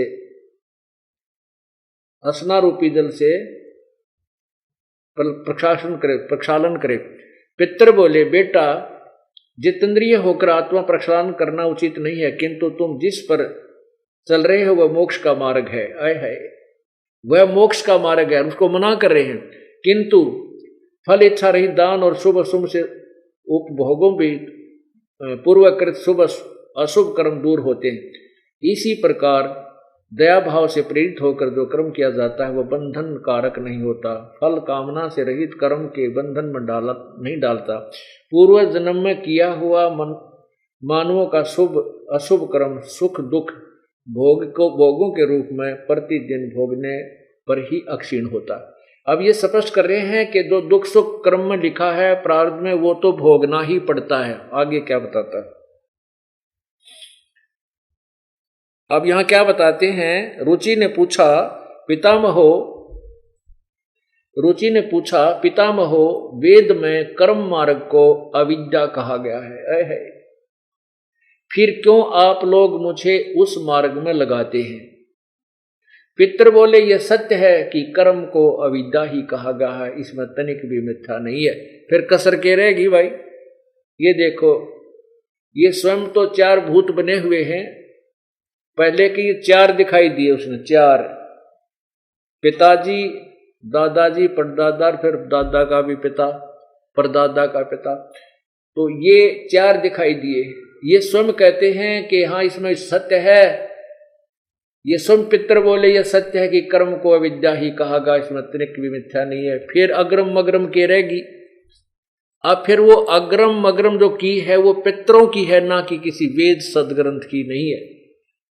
प्रक्षालन करे। पितर बोले, बेटा जितेंद्रिय होकर आत्मा प्रक्षालन करना उचित नहीं है, किंतु तुम जिस पर चल रहे हो वह मोक्ष का मार्ग है। वह मोक्ष का मार्ग है, उसको मना कर रहे हैं। किंतु फल इच्छा रहित दान और शुभ अशुभ से उपभोगों भी पूर्वकृत शुभ अशुभ कर्म दूर होते हैं। इसी प्रकार दया भाव से प्रेरित होकर जो कर्म किया जाता है वह बंधन कारक नहीं होता। फल कामना से रहित कर्म के बंधन में नहीं डालता। पूर्व जन्म में किया हुआ मानवों का शुभ अशुभ कर्म सुख दुख भोगों के रूप में प्रतिदिन भोगने पर ही अक्षीण होता। अब ये स्पष्ट कर रहे हैं कि जो दुख सुख कर्म में लिखा है प्रारब्ध में वो तो भोगना ही पड़ता है। आगे क्या बताता है, अब यहां क्या बताते हैं। रुचि ने पूछा पितामहो वेद में कर्म मार्ग को अविद्या कहा गया है। फिर क्यों आप लोग मुझे उस मार्ग में लगाते हैं। पितर बोले, यह सत्य है कि कर्म को अविद्या ही कहा गया है, इसमें तनिक भी मिथ्या नहीं है। फिर कसर के रहेगी भाई। ये देखो, ये स्वयं तो 4 भूत बने हुए हैं। पहले के ये 4 दिखाई दिए उसने, 4 पिताजी, दादाजी, परदादा, फिर दादा का भी पिता, परदादा का पिता, तो ये 4 दिखाई दिए। ये स्वयं कहते हैं कि हाँ इसमें सत्य है। ये स्वयं पितर बोले यह सत्य है कि कर्म को अविद्या ही कहा गया, इसमें तनिक भी मिथ्या नहीं है। फिर अग्रम मग्रम की रहेगी। अब फिर वो अग्रम मग्रम जो की है वो पितरों की है, ना कि किसी वेद सदग्रंथ की नहीं है।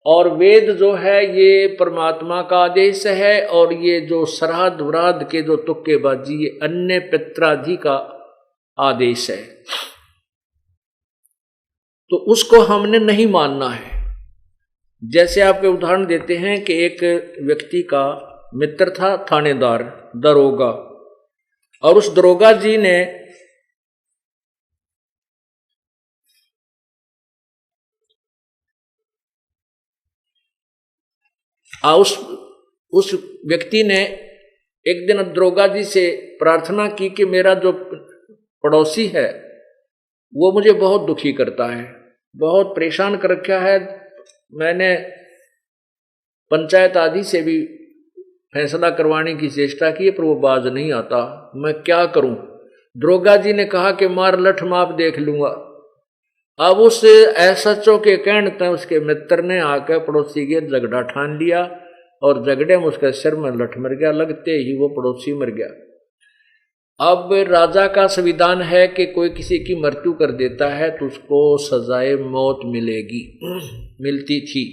और वेद जो है ये परमात्मा का आदेश है, और ये जो श्राद्ध व्राद्ध के जो तुक्केबाजी ये अन्य पित्रादि का आदेश है, तो उसको हमने नहीं मानना है। जैसे आपके उदाहरण देते हैं कि एक व्यक्ति का मित्र था थानेदार, दरोगा, और उस दरोगा जी ने उस व्यक्ति ने एक दिन दरोगा जी से प्रार्थना की कि मेरा जो पड़ोसी है वो मुझे बहुत दुखी करता है, बहुत परेशान कर रखा है। मैंने पंचायत आदि से भी फैसला करवाने की चेष्टा की पर वो बाज नहीं आता, मैं क्या करूं। दरोगा जी ने कहा कि मार लठ माप देख लूंगा। अब उस एसएचओ के कहने तक उसके मित्र ने आकर पड़ोसी के झगड़ा ठान लिया, और झगड़े में उसके सिर में लठ मर गया, लगते ही वो पड़ोसी मर गया। अब राजा का संविधान है कि कोई किसी की मृत्यु कर देता है तो उसको सजाए मौत मिलेगी, मिलती थी।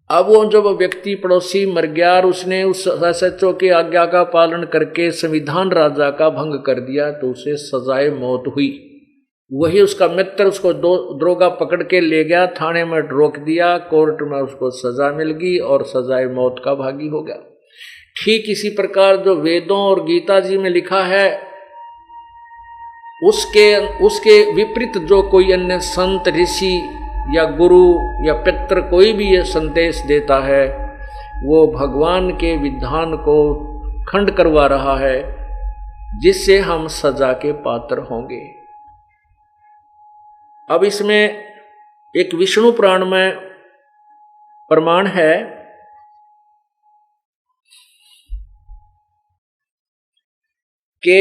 अब वो जब व्यक्ति पड़ोसी मर गया और उसने उस एसएचओ की आज्ञा का पालन करके संविधान राजा का भंग कर दिया तो उसे सजाए मौत हुई। वही उसका मित्र उसको दरोगा पकड़ के ले गया, थाने में रोक दिया, कोर्ट में उसको सजा मिल गई और सजाए मौत का भागी हो गया। ठीक इसी प्रकार जो वेदों और गीता जी में लिखा है उसके विपरीत जो कोई अन्य संत ऋषि या गुरु या पितर कोई भी ये संदेश देता है वो भगवान के विधान को खंड करवा रहा है, जिससे हम सजा के पात्र होंगे। अब इसमें एक विष्णु पुराण में प्रमाण है कि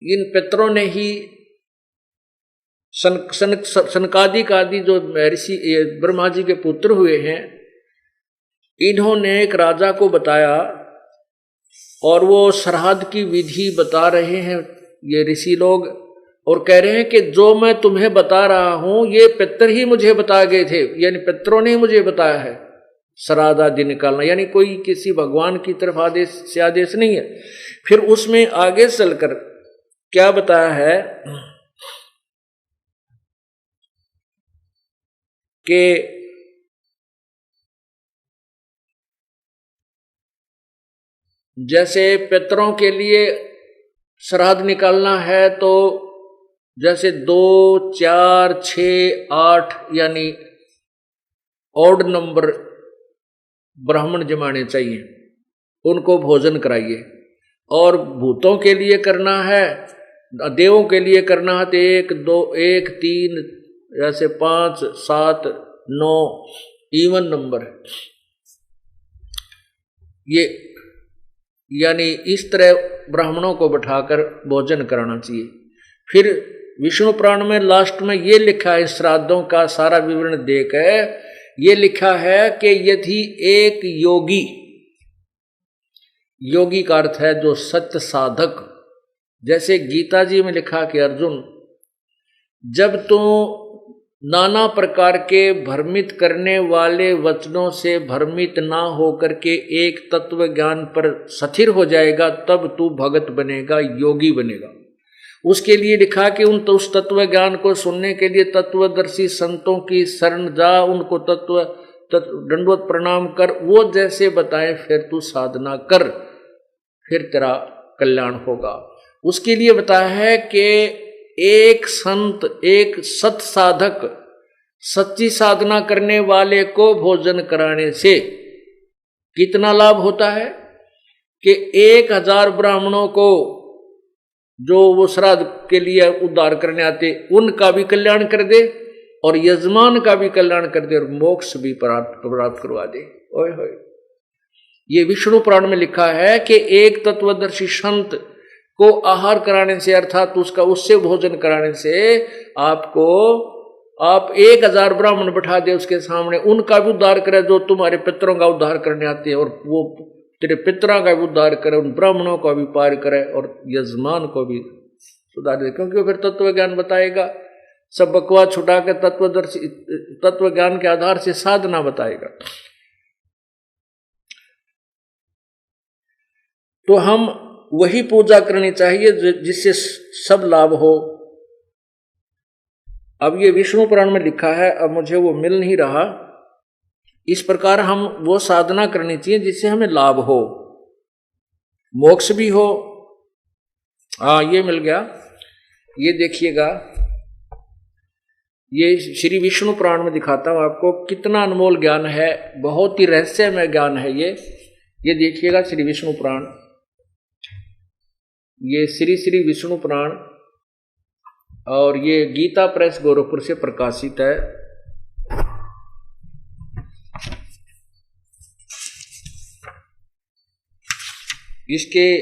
इन पितरों ने ही सनकादिक आदि जो ऋषि ब्रह्मा जी के पुत्र हुए हैं, इन्होंने एक राजा को बताया और वो श्राद्ध की विधि बता रहे हैं ये ऋषि लोग, और कह रहे हैं कि जो मैं तुम्हें बता रहा हूं ये पितर ही मुझे बता गए थे, यानी पितरों ने ही मुझे बताया है श्राद्ध आदि निकालना, यानी कोई किसी भगवान की तरफ आदेश से आदेश नहीं है। फिर उसमें आगे चलकर क्या बताया है कि जैसे पितरों के लिए श्राद्ध निकालना है तो जैसे 2, 4, 6, 8 यानी ऑड नंबर ब्राह्मण जमाने चाहिए, उनको भोजन कराइए। और भूतों के लिए करना है, देवों के लिए करना है तो 1, 2, 1, 3 जैसे 5, 7, 9 इवन नंबर, ये यानी इस तरह ब्राह्मणों को बैठाकर भोजन कराना चाहिए। फिर विष्णु पुराण में लास्ट में ये लिखा है, श्राद्धों का सारा विवरण देकर ये लिखा है कि यदि एक योगी, योगी का अर्थ है जो सत्य साधक, जैसे गीता जी में लिखा कि अर्जुन जब तू नाना प्रकार के भ्रमित करने वाले वचनों से भ्रमित ना होकर के एक तत्व ज्ञान पर स्थिर हो जाएगा तब तू भगत बनेगा, योगी बनेगा। उसके लिए लिखा कि उस तत्व ज्ञान को सुनने के लिए तत्वदर्शी संतों की शरण जा, उनको तत्व दंडवत प्रणाम कर, वो जैसे बताएं फिर तू साधना कर, फिर तेरा कल्याण होगा। उसके लिए बताया है कि एक संत, एक सत साधक, सच्ची साधना करने वाले को भोजन कराने से कितना लाभ होता है कि 1000 ब्राह्मणों को जो वो श्राद्ध के लिए उद्धार करने आते उनका भी कल्याण कर दे और यजमान का भी कल्याण कर दे और मोक्ष भी प्राप्त करवा दे। ओए होए, ये विष्णु पुराण में लिखा है कि एक तत्वदर्शी संत को आहार कराने से अर्थात उसका उससे भोजन कराने से आप 1000 ब्राह्मण बैठा दे उसके सामने, उनका भी उद्धार करे जो तुम्हारे पितरों का उद्धार करने आते हैं, और वो तेरे पितरों का भी उद्धार करे, उन ब्राह्मणों को भी पार करे और यजमान को भी सुधार दे, क्योंकि फिर तत्व ज्ञान बताएगा। सब बकवास छुटा के तत्व ज्ञान के आधार से साधना बताएगा। तो हम वही पूजा करनी चाहिए जिससे सब लाभ हो। अब ये विष्णु पुराण में लिखा है, अब मुझे वो मिल नहीं रहा। इस प्रकार हम वो साधना करनी चाहिए जिससे हमें लाभ हो, मोक्ष भी हो। हाँ, ये मिल गया। ये देखिएगा, ये श्री विष्णु पुराण में दिखाता हूं आपको कितना अनमोल ज्ञान है, बहुत ही रहस्यमय ज्ञान है ये देखिएगा श्री विष्णु पुराण। ये श्री विष्णु पुराण और ये गीता प्रेस गोरखपुर से प्रकाशित है। इसके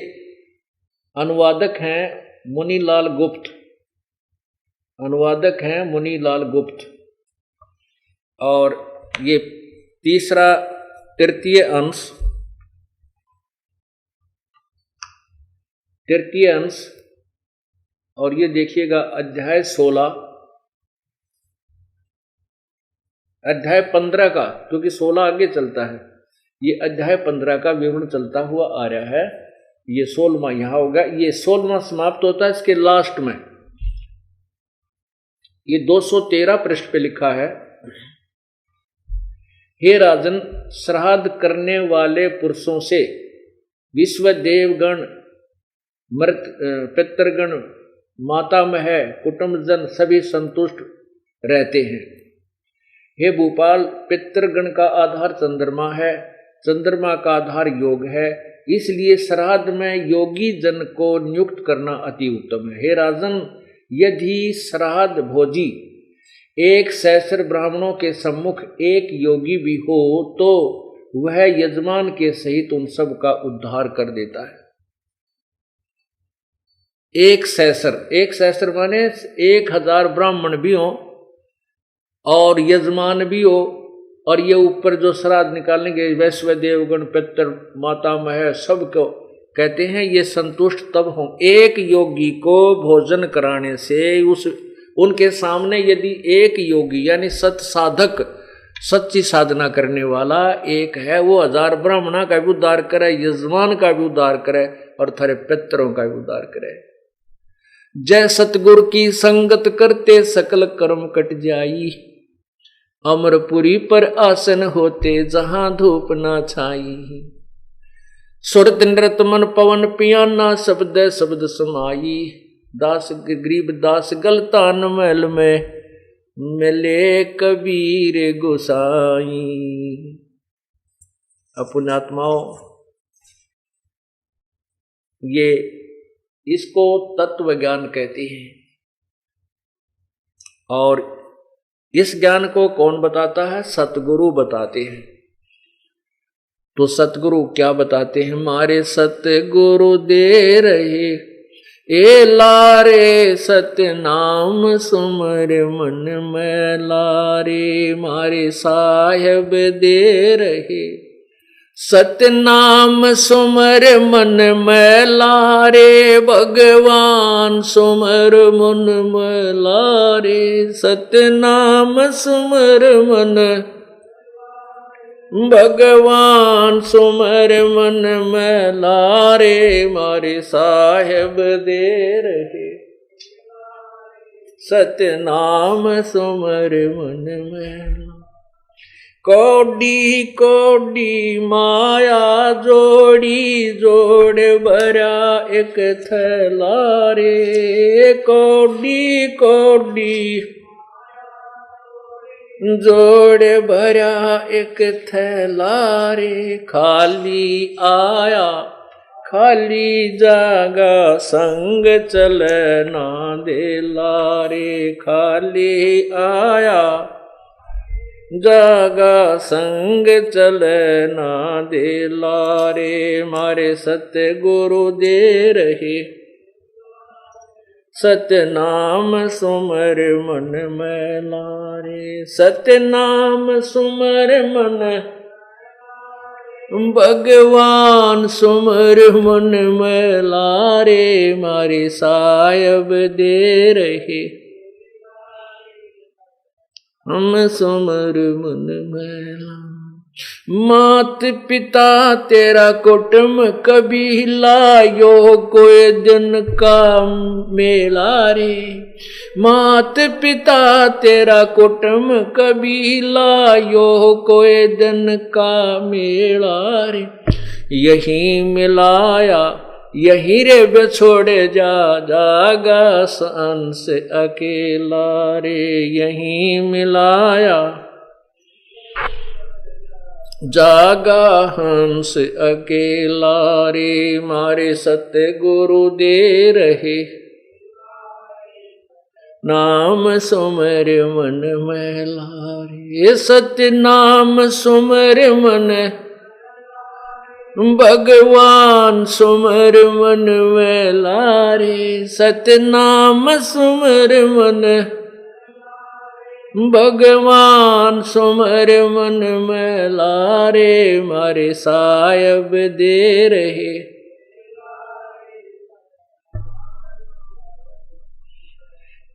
अनुवादक हैं मुनीलाल गुप्त, अनुवादक हैं मुनीलाल गुप्त। और ये तृतीय अंश और ये देखिएगा अध्याय 16, अध्याय 15 का, क्योंकि 16 आगे चलता है, ये अध्याय 15 का विवरण चलता हुआ आ रहा है। ये 16वां यहां होगा, ये 16वां समाप्त होता है इसके लास्ट में। ये 213 पृष्ठ पे लिखा है, हे राजन, श्राद्ध करने वाले पुरुषों से विश्व देवगण, पितृगण, मातामह, कुटुंबजन सभी संतुष्ट रहते हैं। हे भूपाल, पितृगण का आधार चंद्रमा है, चंद्रमा का आधार योग है, इसलिए श्राद्ध में योगी जन को नियुक्त करना अति उत्तम है। हे राजन, यदि श्राद्ध भोजी 1 सहस्र ब्राह्मणों के सम्मुख एक योगी भी हो तो वह यजमान के सहित उन सब का उद्धार कर देता है। 1 सहस्र माने 1000 ब्राह्मण भी हो और यजमान भी हो, और ये ऊपर जो श्राद्ध निकालेंगे वैश्व देवगण, पितर, मातामह, सबको कहते हैं ये संतुष्ट तब हो। एक योगी को भोजन कराने से उनके सामने यदि एक योगी यानी सत साधक, सच्ची साधना करने वाला एक है, वो 1000 ब्राह्मणों का भी उद्धार करे, यजमान का भी उद्धार करे और थारे पितरों का भी उद्धार करे। जय सतगुरु की संगत करते सकल कर्म कट जाई, अमरपुरी पर आसन होते जहां धूप ना छाई। सुरत नृत मन पवन पियाना, शब्द शब्द समाई, दास गरीब दास गलतान महल में मिले कबीर गोसाई। पुण्यात्माओं, ये इसको तत्व ज्ञान कहते हैं। और इस ज्ञान को कौन बताता है? सतगुरु बताते हैं। तो सतगुरु क्या बताते हैं? हमारे सतगुरु दे रहे ए लारे सत्य नाम सुमर मन में लारे, मारे साहेब दे रहे सत्य नाम सुमर मन में लारे, भगवान सुमर मन में लारे, सत्य नाम सुमर मन भगवान सुमर मन में लारे, मारे साहेब दे रहे सत्य नाम सुमर मन में। कोडी कोडी माया जोड़ी जोड़ भरा एक थैला रे, कोडी कोडी जोड़ भरा एक थैला रे, खाली आया खाली जागा संग चलना दे लारे, खाली आया जागा संग चलना दे लारे, मारे सत्य गुरु दे रहे सत्य नाम सुमर मन में लारे, सत्य नाम सुमर मन भगवान सुमर मन में लारे, मारे साहेब दे रहे हम सुमर मन में ला। मात पिता तेरा कुटुंब कभी लायो कोई दिन का मेला रे, मात पिता तेरा कुटुंब कभी लायो कोई दिन का मेला रे, यही मिलाया यही रे बिछोड़े जा जागा सन से अकेला रे, यही मिलाया जागा हंस अकेला रे, मारे सत्य गुरु दे रहे नाम सुमर मन में लारे, सत्य नाम सुमर मन भगवान सुमर मन में लारे, सत्य नाम सुमर मन भगवान सुमर मन में लारे, मारे साहेब दे रहे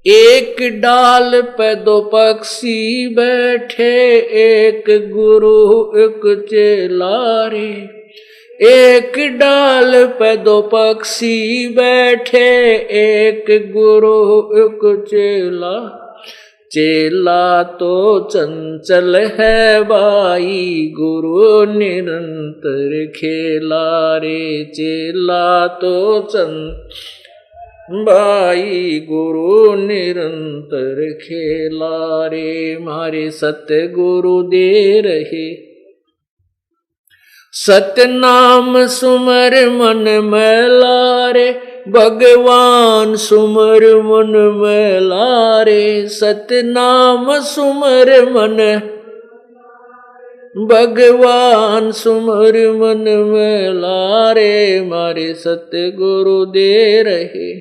एक डाल पे दो पक्षी बैठे, एक गुरु एक चेला रे, एक डाल पे दो पक्षी बैठे, एक गुरु एक चेला, चेला तो चंचल है भाई गुरु निरंतर खेला रे, चेला तो भाई गुरु निरंतर खेला रे, मारे सत्य गुरु दे रहे सत्य नाम सुमर मन में लारे, भगवान सुमर मन में लारे, सत्य नाम सुमर मन भगवान सुमर मन में लारे, मारे सत्य गुरु दे रहे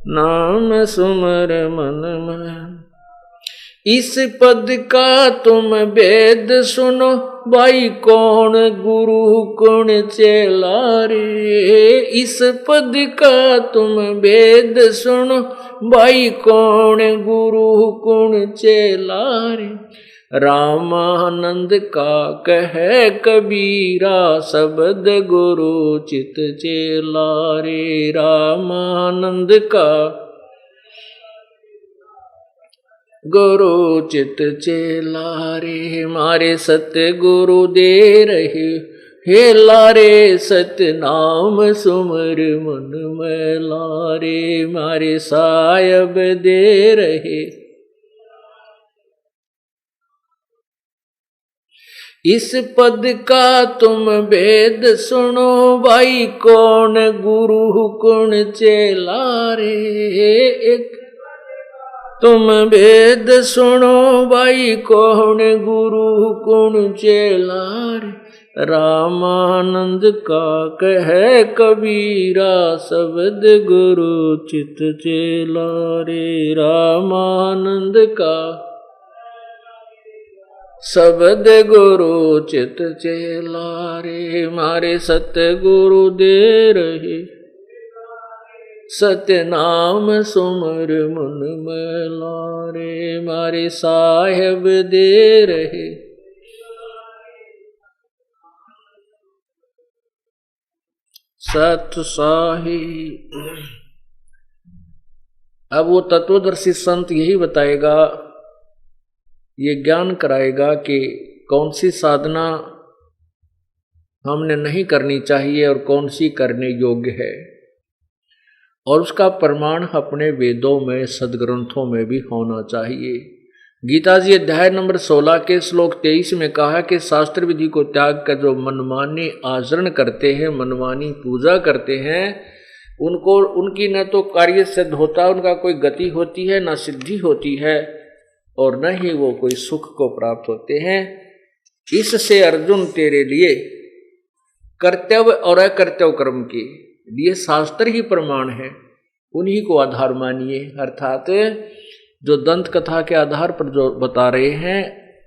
नाम सुमर मन में। इस पद का तुम भेद सुनो भाई कौन गुरु कौन चेला रे, इस पद का तुम भेद सुनो, भाई कौन गुरु कौन चेला रे। रामानंद का कहे कबीरा, शब्द गुरु चित चेला रे। रामानंद का गुरु चित चेला रे, मारे सत्य गुरु दे रहे, हे लारे सत्य नाम सुमर मन में लारे, मारे सायब दे रहे। इस पद का तुम भेद सुनो, भाई कौन गुरु कौन चेला रे। एक तुम भेद सुनो, भाई कौन गुरु कौन चेला रे। रामानंद का कहे कबीरा, शब्द गुरु चित चेला रे। रामानंद का शब्द गुरु चित चेला रे, मारे सत्य गुरु दे रहे, सत्य नाम सुमर मन में लारे, मारे साहेब दे रहे। सत साही। अब वो तत्वदर्शी संत यही बताएगा, ये ज्ञान कराएगा कि कौन सी साधना हमने नहीं करनी चाहिए और कौन सी करने योग्य है, और उसका प्रमाण अपने वेदों में सदग्रंथों में भी होना चाहिए। गीता जी अध्याय नंबर 16 के श्लोक 23 में कहा कि शास्त्र विधि को त्याग कर जो मनमानी आचरण करते हैं, मनमानी पूजा करते हैं, उनको उनकी न तो कार्य सिद्ध होता, उनका कोई गति होती है, न सिद्धि होती है, और न ही वो कोई सुख को प्राप्त होते हैं। इससे अर्जुन तेरे लिए कर्तव्य और अकर्तव्य कर्म के लिए शास्त्र ही प्रमाण है, उन्हीं को आधार मानिए। अर्थात जो दंत कथा के आधार पर जो बता रहे हैं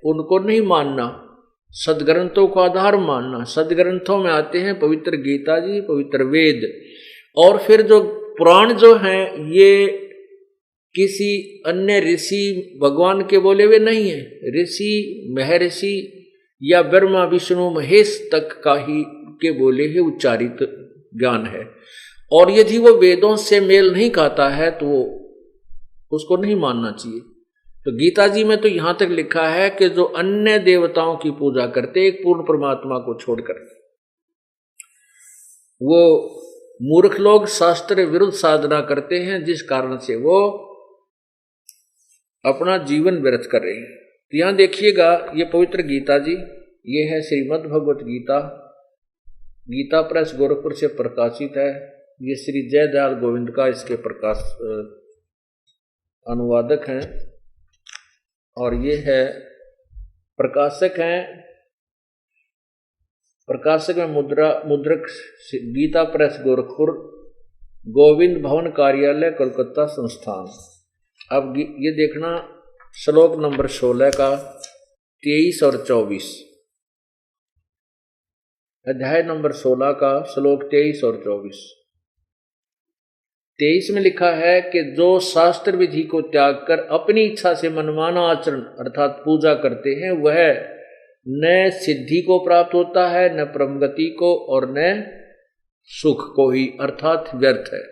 उनको नहीं मानना, सदग्रंथों को आधार मानना। सदग्रंथों में आते हैं पवित्र गीता जी, पवित्र वेद, और फिर जो पुराण जो हैं ये किसी अन्य ऋषि भगवान के बोले हुए नहीं है। ऋषि, महर्षि या ब्रह्मा विष्णु महेश तक का ही के बोले ही उच्चारित ज्ञान है, और यदि वो वेदों से मेल नहीं खाता है तो उसको नहीं मानना चाहिए। तो गीता जी में तो यहां तक लिखा है कि जो अन्य देवताओं की पूजा करते एक पूर्ण परमात्मा को छोड़कर, वो मूर्ख लोग शास्त्र विरुद्ध साधना करते हैं, जिस कारण से वो अपना जीवन व्यर्थ कर रहे हैं। तो यहां देखिएगा, ये पवित्र गीता जी, ये है श्रीमद् भगवत गीता, गीता प्रेस गोरखपुर से प्रकाशित है। ये श्री जयदयाल गोविंद का इसके प्रकाश अनुवादक हैं, और ये है प्रकाशक हैं, प्रकाशक में मुद्रक गीता प्रेस गोरखपुर, गोविंद भवन कार्यालय कोलकाता संस्थान। अब ये देखना श्लोक नंबर 16 का 23 और 24, अध्याय नंबर 16 का श्लोक 23 और 24। 23 में लिखा है कि जो शास्त्र विधि को त्याग कर अपनी इच्छा से मनमाना आचरण अर्थात पूजा करते हैं, वह न सिद्धि को प्राप्त होता है, न परमगति को, और न सुख को ही, अर्थात व्यर्थ है।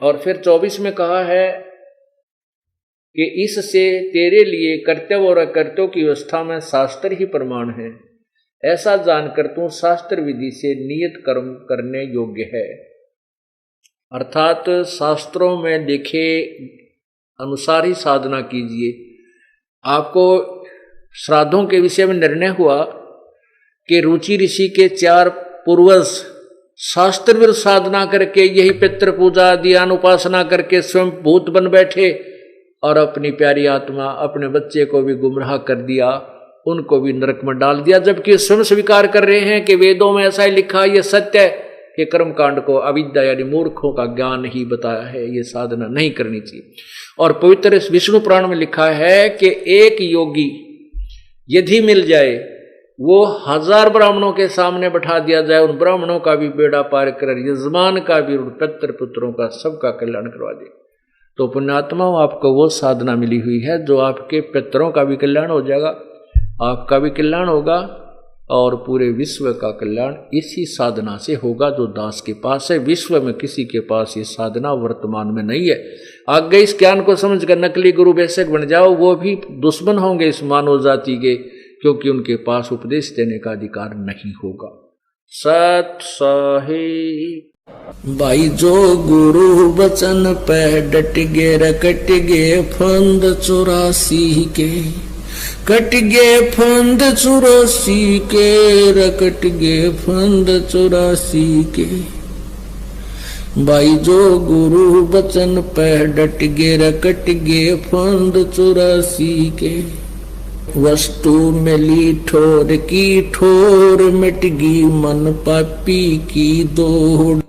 और फिर 24 में कहा है कि इससे तेरे लिए कर्तव्य और अकर्तव्य की व्यवस्था में शास्त्र ही प्रमाण है, ऐसा जानकर तू शास्त्र विधि से नियत कर्म करने योग्य है। अर्थात शास्त्रों में लिखे अनुसार ही साधना कीजिए। आपको श्राद्धों के विषय में निर्णय हुआ कि रुचि ऋषि के 4 पूर्वज शास्त्र विरुद्ध साधना करके यही पितृ पूजा ध्यान उपासना करके स्वयं भूत बन बैठे और अपनी प्यारी आत्मा अपने बच्चे को भी गुमराह कर दिया, उनको भी नरक में डाल दिया, जबकि स्वयं स्वीकार कर रहे हैं कि वेदों में ऐसा ही लिखा, ये सत्य है कि कर्मकांड को अविद्या यानी मूर्खों का ज्ञान ही बताया है, ये साधना नहीं करनी चाहिए। और पवित्र विष्णु पुराण में लिखा है कि एक योगी यदि मिल जाए वो 1000 ब्राह्मणों के सामने बैठा दिया जाए, उन ब्राह्मणों का भी बेड़ा पार कर, यजमान का भी, पितृ पुत्रों का, सबका कल्याण करवा दे। तो पुण्यात्माओं, आपको वो साधना मिली हुई है जो आपके पितरों का भी कल्याण हो जाएगा, आपका भी कल्याण होगा और पूरे विश्व का कल्याण इसी साधना से होगा जो दास के पास है। विश्व में किसी के पास ये साधना वर्तमान में नहीं है। आगे इस ज्ञान को समझकर नकली गुरु वैश्य बन जाओ, वो भी दुश्मन होंगे इस मानव जाति के, क्योंकि उनके पास उपदेश देने का अधिकार नहीं होगा। सत साहिब भाई जो गुरु वचन पे डट गे रकट गे फंद 84 के, कट गे फंद 84 के, रकट गे फंद 84 के। भाई जो गुरु वचन पे डट गे रकट गे फंद 84 के। वस्तु मिली ठोर की ठोर, मिट गई मन पापी की दौड़।